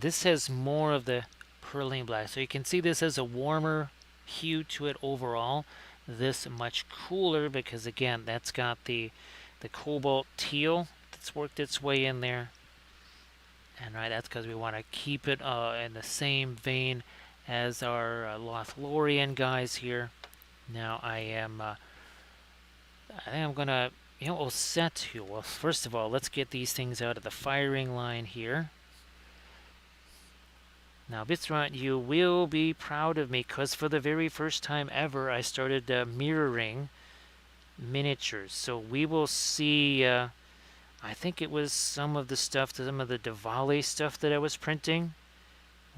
this has more of the Perline black. So you can see this has a warmer hue to it overall. This much cooler because, again, that's got the cobalt teal that's worked its way in there. And right, that's because we want to keep it in the same vein as our Lothlorien guys here. Now I think I'm gonna, we'll set to. Well, first of all, let's get these things out of the firing line here. Now, Bitsrot, you will be proud of me, because for the very first time ever, I started mirroring miniatures. So we will see, I think it was some of the Diwali stuff that I was printing,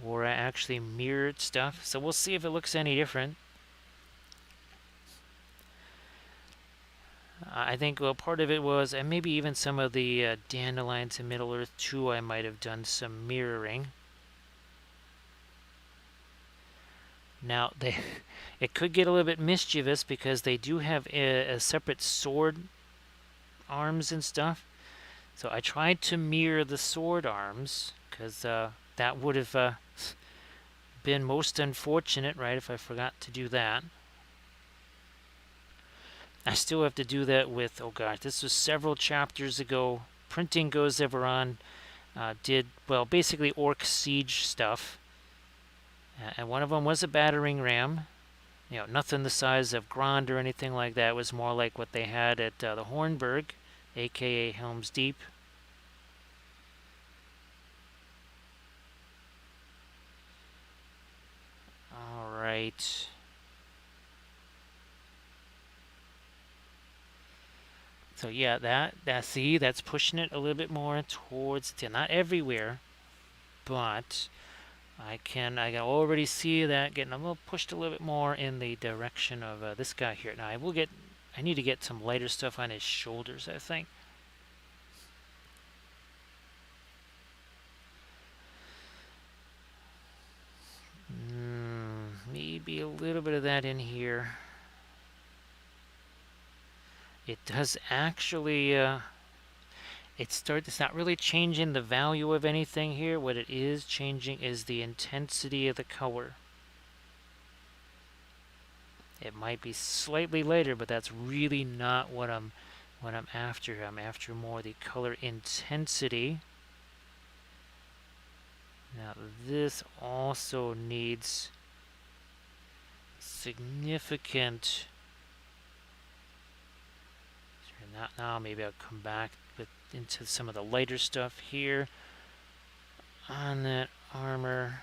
or I actually mirrored stuff. So we'll see if it looks any different. I think, well, part of it was, and maybe even some of the Dandelions in Middle-earth too, I might have done some mirroring. Now, it could get a little bit mischievous because they do have a separate sword arms and stuff. So I tried to mirror the sword arms because that would have been most unfortunate, right, if I forgot to do that. I still have to do that with, oh gosh, this was several chapters ago. Printing Goes Ever On did, well, basically Orc Siege stuff. And one of them was a battering ram. Nothing the size of Grand or anything like that. It was more like what they had at the Hornburg, aka Helm's Deep. Alright. So yeah, that's pushing it a little bit more towards, not everywhere, but I can already see that getting a little pushed a little bit more in the direction of this guy here. Now I need to get some lighter stuff on his shoulders, I think. Maybe a little bit of that in here. It does actually, it's not really changing the value of anything here. What it is changing is the intensity of the color. It might be slightly lighter, but that's really not what I'm after. I'm after more the color intensity. Now this also needs significant. Not now. Maybe I'll come back into some of the lighter stuff here on that armor.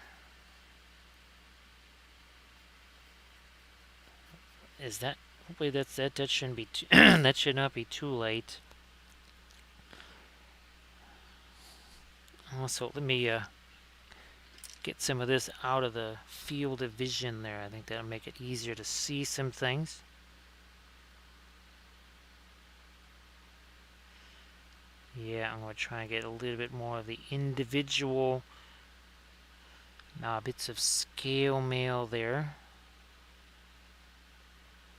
Is that? Hopefully that shouldn't be that should not be too light. Also, let me get some of this out of the field of vision there. I think that'll make it easier to see some things. Yeah, I'm going to try and get a little bit more of the individual bits of scale mail there.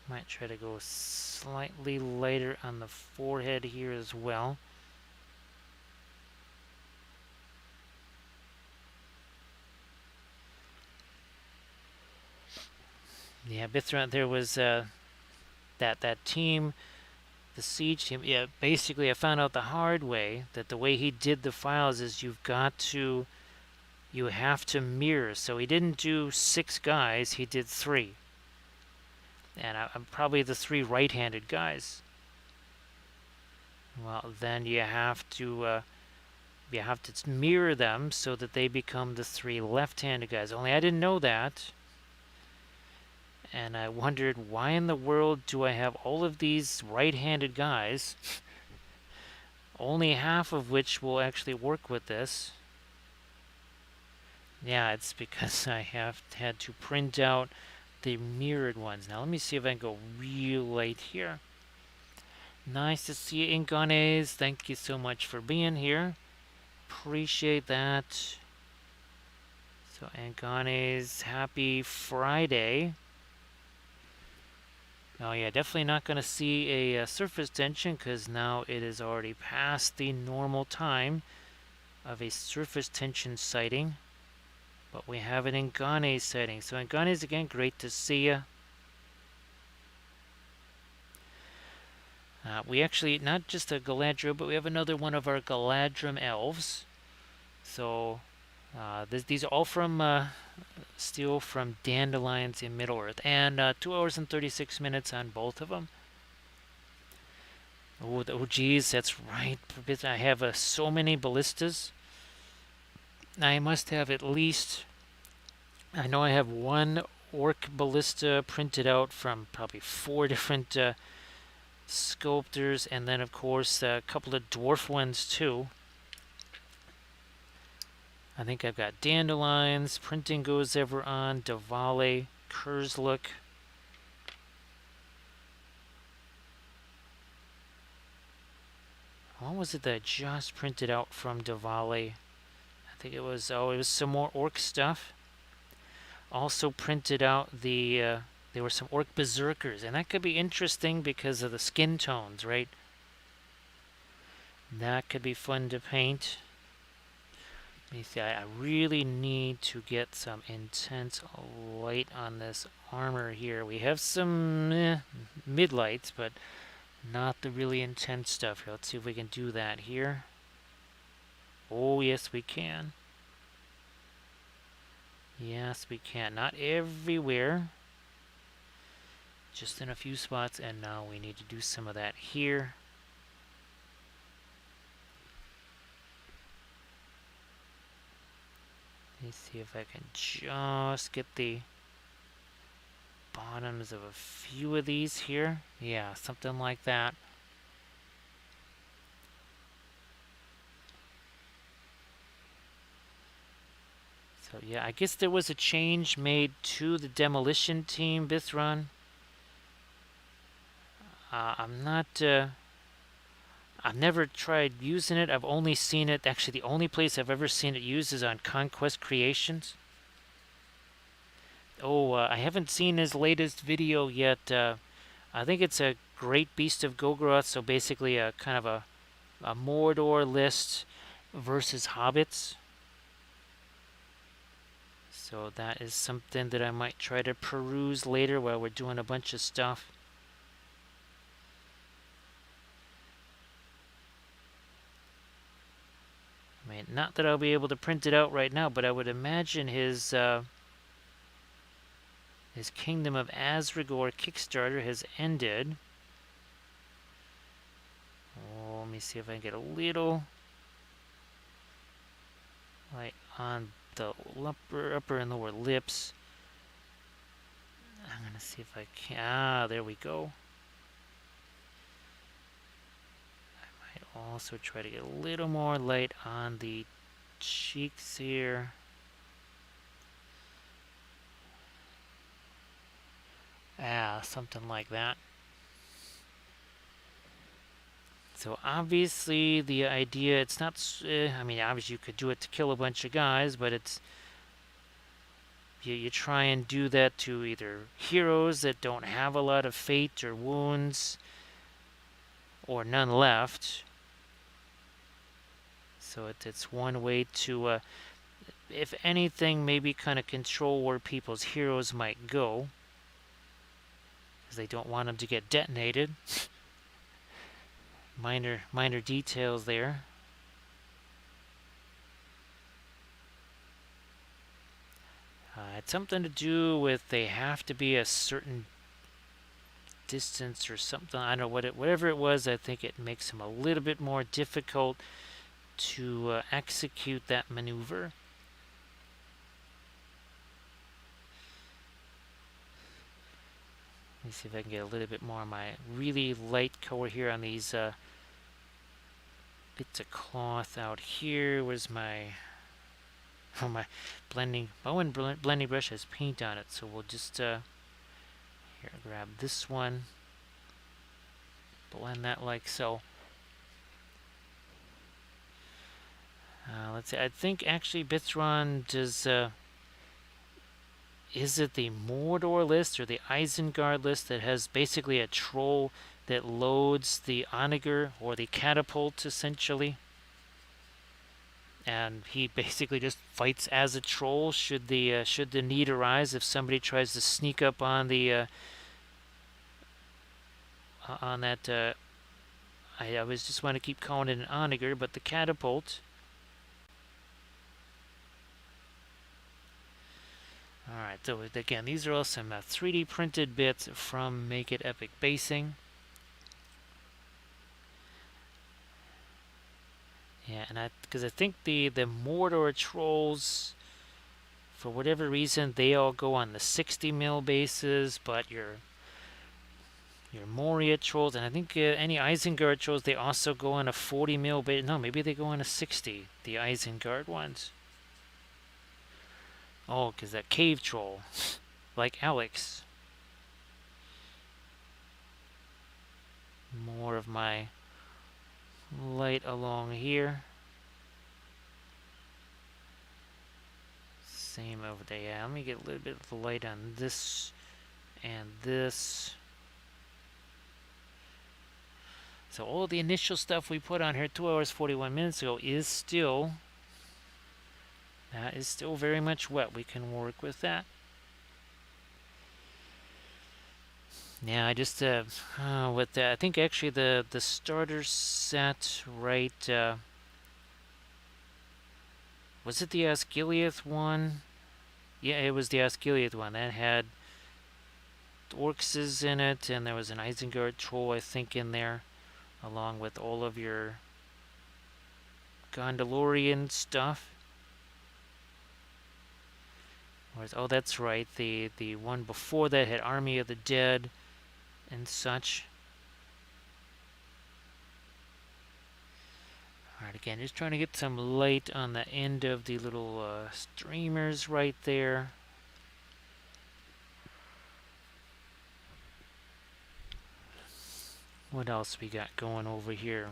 Might try to go slightly lighter on the forehead here as well. Yeah, Bithron, there was that team, the siege team. Yeah, basically I found out the hard way that the way he did the files is you have to mirror. So he didn't do 6 guys, he did 3. And I'm probably the 3 right-handed guys. Well, then you have to mirror them so that they become the 3 left-handed guys. Only I didn't know that. And I wondered, why in the world do I have all of these right-handed guys, only half of which will actually work with this? Yeah, it's because I have had to print out the mirrored ones. Now let me see if I can go real light here. Nice to see you, Ingones. Thank you so much for being here. Appreciate that. So Ingones, happy Friday. Oh yeah, definitely not going to see a surface tension because now it is already past the normal time of a surface tension sighting. But we have an Ngane sighting. So Nganes, again, great to see you. We actually, not just a Galadriel, but we have another one of our Galadrim elves. So these are all from still from Dandelions in Middle-earth. And 2 hours and 36 minutes on both of them. Oh geez, that's right. I have so many ballistas. I must have at least, I know I have 1 orc ballista printed out from probably 4 different sculptors, and then of course a couple of dwarf ones too. I think I've got Dandelions, Printing Goes Ever On, Diwali, Kurzlook. What was it that I just printed out from Diwali? I think it was some more orc stuff. Also printed out there were some orc berserkers, and that could be interesting because of the skin tones, right? That could be fun to paint. Let me see, I really need to get some intense light on this armor here. We have some mid lights, but not the really intense stuff here. Let's see if we can do that here. Oh, yes, we can. Yes, we can. Not everywhere. Just in a few spots, and now we need to do some of that here. Let me see if I can just get the bottoms of a few of these here. Yeah, something like that. So yeah, I guess there was a change made to the demolition team, Bithron. I'm not, I've never tried using it. I've only seen it, actually the only place I've ever seen it used is on Conquest Creations. Oh, I haven't seen his latest video yet. I think it's a Great Beast of Golgoroth, so basically a kind of a Mordor list versus hobbits. So that is something that I might try to peruse later while we're doing a bunch of stuff. I mean, not that I'll be able to print it out right now, but I would imagine his Kingdom of Asragor Kickstarter has ended. Oh, let me see if I can get a little light on the upper and lower lips. I'm gonna see if I can. Ah, there we go. I might also try to get a little more light on the cheeks here. Ah, something like that. So obviously the idea, it's not, I mean, obviously you could do it to kill a bunch of guys, but it's you try and do that to either heroes that don't have a lot of fate or wounds, or none left. So it's one way to, if anything, maybe kind of control where people's heroes might go, because they don't want them to get detonated. Minor details there. It's something to do with they have to be a certain distance or something. I don't know whatever it was. I think it makes them a little bit more difficult to execute that maneuver. Let me see if I can get a little bit more of my really light color here on these bits of cloth out here. Where's my my blending? Oh, and blending brush has paint on it, so we'll just here grab this one, blend that like so. Let's see. I think actually Bithron does. Is it the Mordor list or the Isengard list that has basically a troll that loads the onager or the catapult essentially? And he basically just fights as a troll should the need arise if somebody tries to sneak up on the on that. I always just want to keep calling it an onager, but the catapult. Alright, so again, these are all some 3D printed bits from Make It Epic Basing. Yeah, and because I think the Mordor trolls, for whatever reason, they all go on the 60 mil bases, but your Moria trolls, and I think any Isengard trolls, they also go on a 40 mil base. No, maybe they go on a 60, the Isengard ones. Oh, because that cave troll, like Alex. More of my light along here. Same over there. Yeah, let me get a little bit of the light on this and this. So all the initial stuff we put on here 2 hours 41 minutes ago is still very much wet. We can work with that. Yeah, I just with that, I think actually the starter set, right? Was it the Asgiliath one? Yeah, it was the Asgiliath one that had orcs in it, and there was an Isengard troll, I think, in there, along with all of your Gondorian stuff. Oh, that's right. The one before that had Army of the Dead and such. Alright, again, just trying to get some light on the end of the little streamers right there. What else we got going over here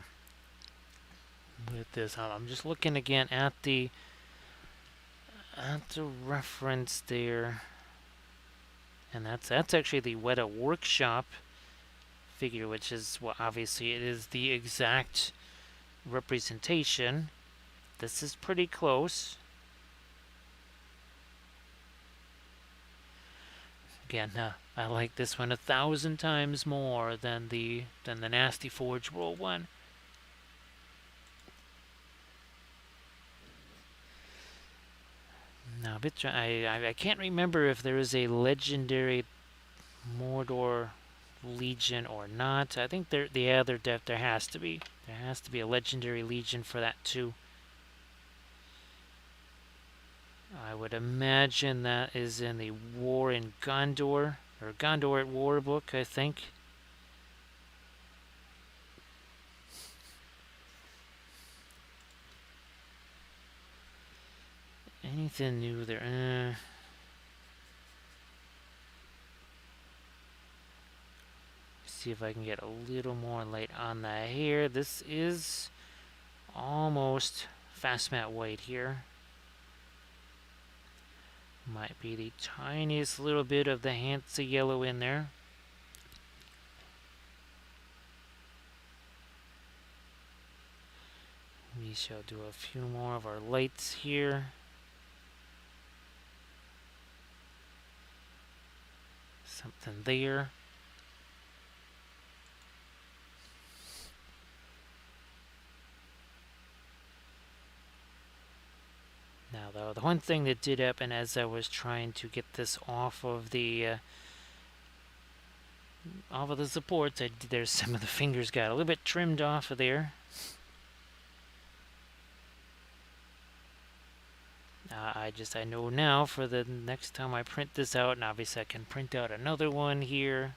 with this? I'm just looking again at the reference there, and that's actually the Weta Workshop figure, which is, well, obviously it is the exact representation. This is pretty close. Again, I like this one 1,000 times more than the Nasty Forge World one. Now, I can't remember if there is a legendary Mordor Legion or not. I think there has to be. There has to be a legendary Legion for that too. I would imagine that is in the War in Gondor, or Gondor at War book, I think. Anything new there? See if I can get a little more light on the hair. This is almost fast matte white here. Might be the tiniest little bit of the Hansa yellow in there. We shall do a few more of our lights here. Something there. Now, though, the one thing that did happen as I was trying to get this off of the supports, there's some of the fingers got a little bit trimmed off of there. I know now for the next time I print this out, and obviously I can print out another one here.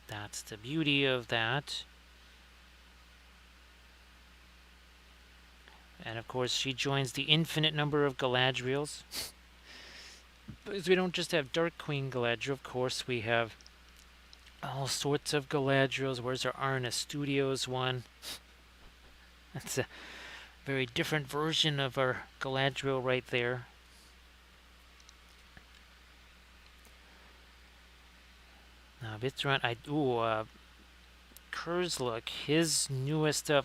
That's the beauty of that. And of course she joins the infinite number of Galadriels. Because we don't just have Dark Queen Galadriel, of course we have all sorts of Galadriels. Where's our Arna Studios one? That's a very different version of our Galadriel right there. Now Vitran, Kurzlook, his newest stuff.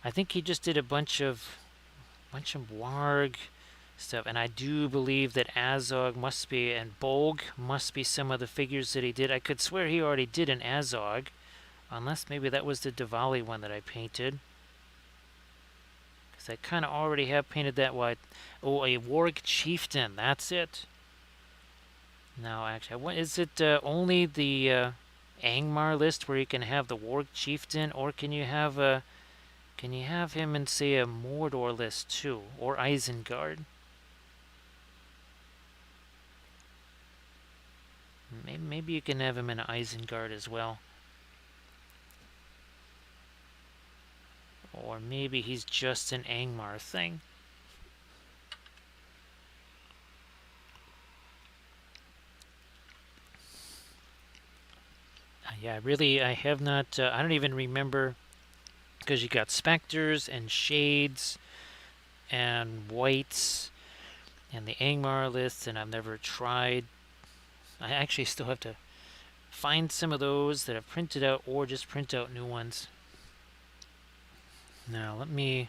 I think he just did a bunch of Warg stuff, and I do believe that Azog must be, and Bolg must be some of the figures that he did. I could swear he already did an Azog, unless maybe that was the Diwali one that I painted. Because I kind of already have painted that white. Oh, a Warg Chieftain, that's it. Now, actually, what is it? Only the Angmar list where you can have the Warg Chieftain, or can you have him in, say, a Mordor list too, or Isengard? Maybe you can have him in Isengard as well. Or maybe he's just an Angmar thing. Yeah, I have not, I don't even remember, because you got specters and shades and whites and the Angmar lists, and I've never tried. I actually still have to find some of those that I've printed out, or just print out new ones. Now let me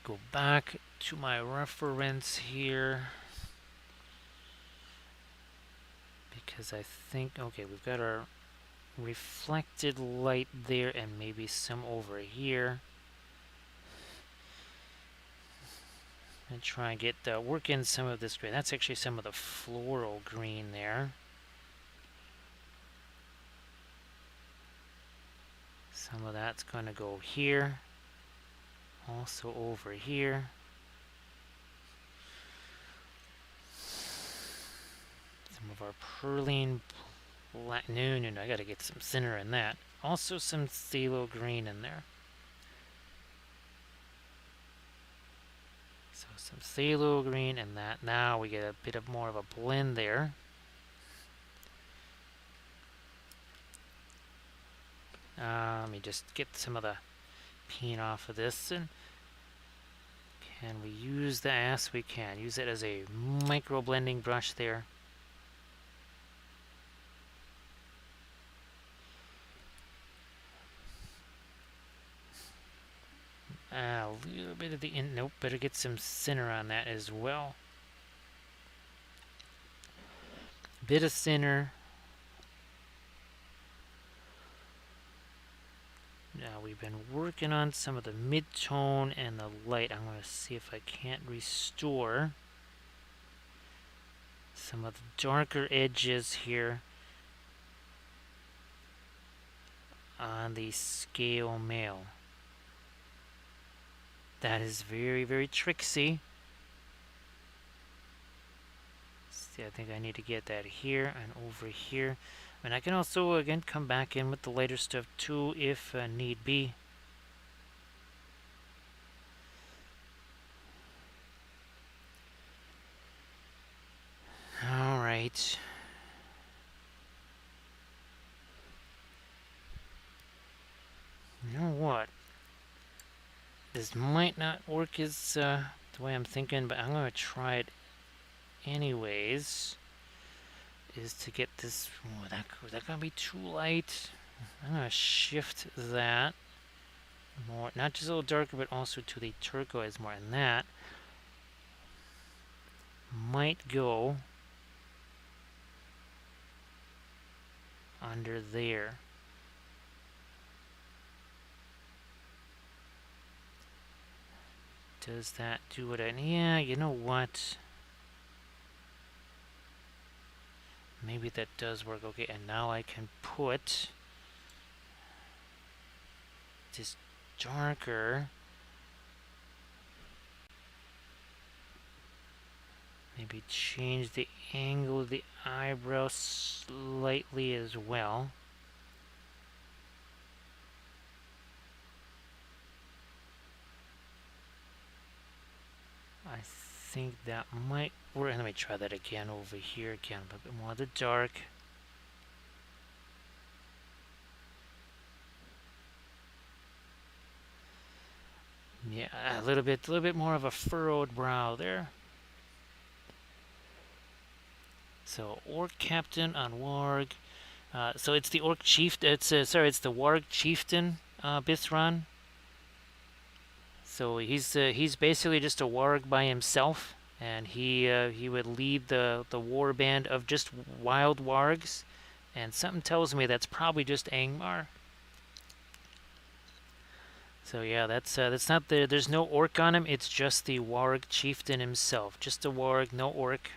go back to my reference here, because I think, okay, we've got our reflected light there and maybe some over here. And try and get work in some of this green. That's actually some of the floral green there. Some of that's going to go here. Also over here. Some of our perline black. No, I gotta get some thinner in that. Also some phthalo green in there. So some phthalo green and that. Now we get a bit of more of a blend there. Let me just get some of the paint off of this. And can we use the yes, we can. Use it as a micro blending brush there. A little bit of the nope, better get some thinner on that as well. Bit of thinner. Now we've been working on some of the mid-tone and the light. I'm going to see if I can't restore some of the darker edges here on the scale mail. That is very, very tricksy. See, I think I need to get that here and over here. And I can also, again, come back in with the lighter stuff too, if need be. All right. You know what? This might not work as the way I'm thinking, but I'm going to try it anyways is to get this. Oh, that gonna be too light. I'm gonna shift that more, not just a little darker, but also to the turquoise more. And that might go under there. Does that do what I need? Yeah, you know what? Maybe that does work. Okay, and now I can put this darker. Maybe change the angle of the eyebrow slightly as well. I think that might work. Let me try that again over here again. A bit more of the dark. Yeah, a little bit more of a furrowed brow there. So Orc Captain on Warg. So it's the Orc Chief. It's it's the Warg Chieftain, Bithron. So he's basically just a warg by himself, and he would lead the war band of just wild wargs, and something tells me that's probably just Angmar. So yeah, that's not there's no orc on him. It's just the warg chieftain himself, just a warg, no orc.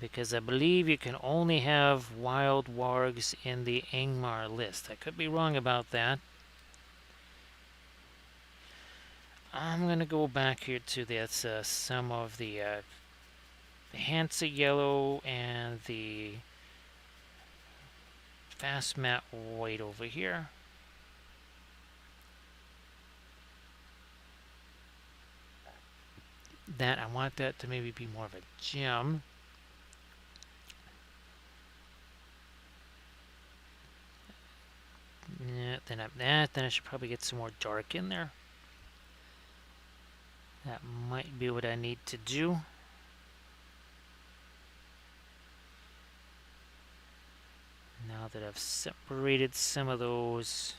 Because I believe you can only have wild wargs in the Angmar list. I could be wrong about that. I'm gonna go back here to this some of the Hansa yellow and the fast matte white over here. That I want that to maybe be more of a gem. Yeah, then I should probably get some more dark in there. That might be what I need to do. Now that I've separated some of those.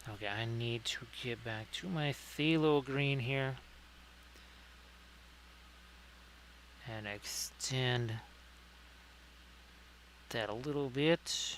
Okay, I need to get back to my phthalo green here. And extend that a little bit.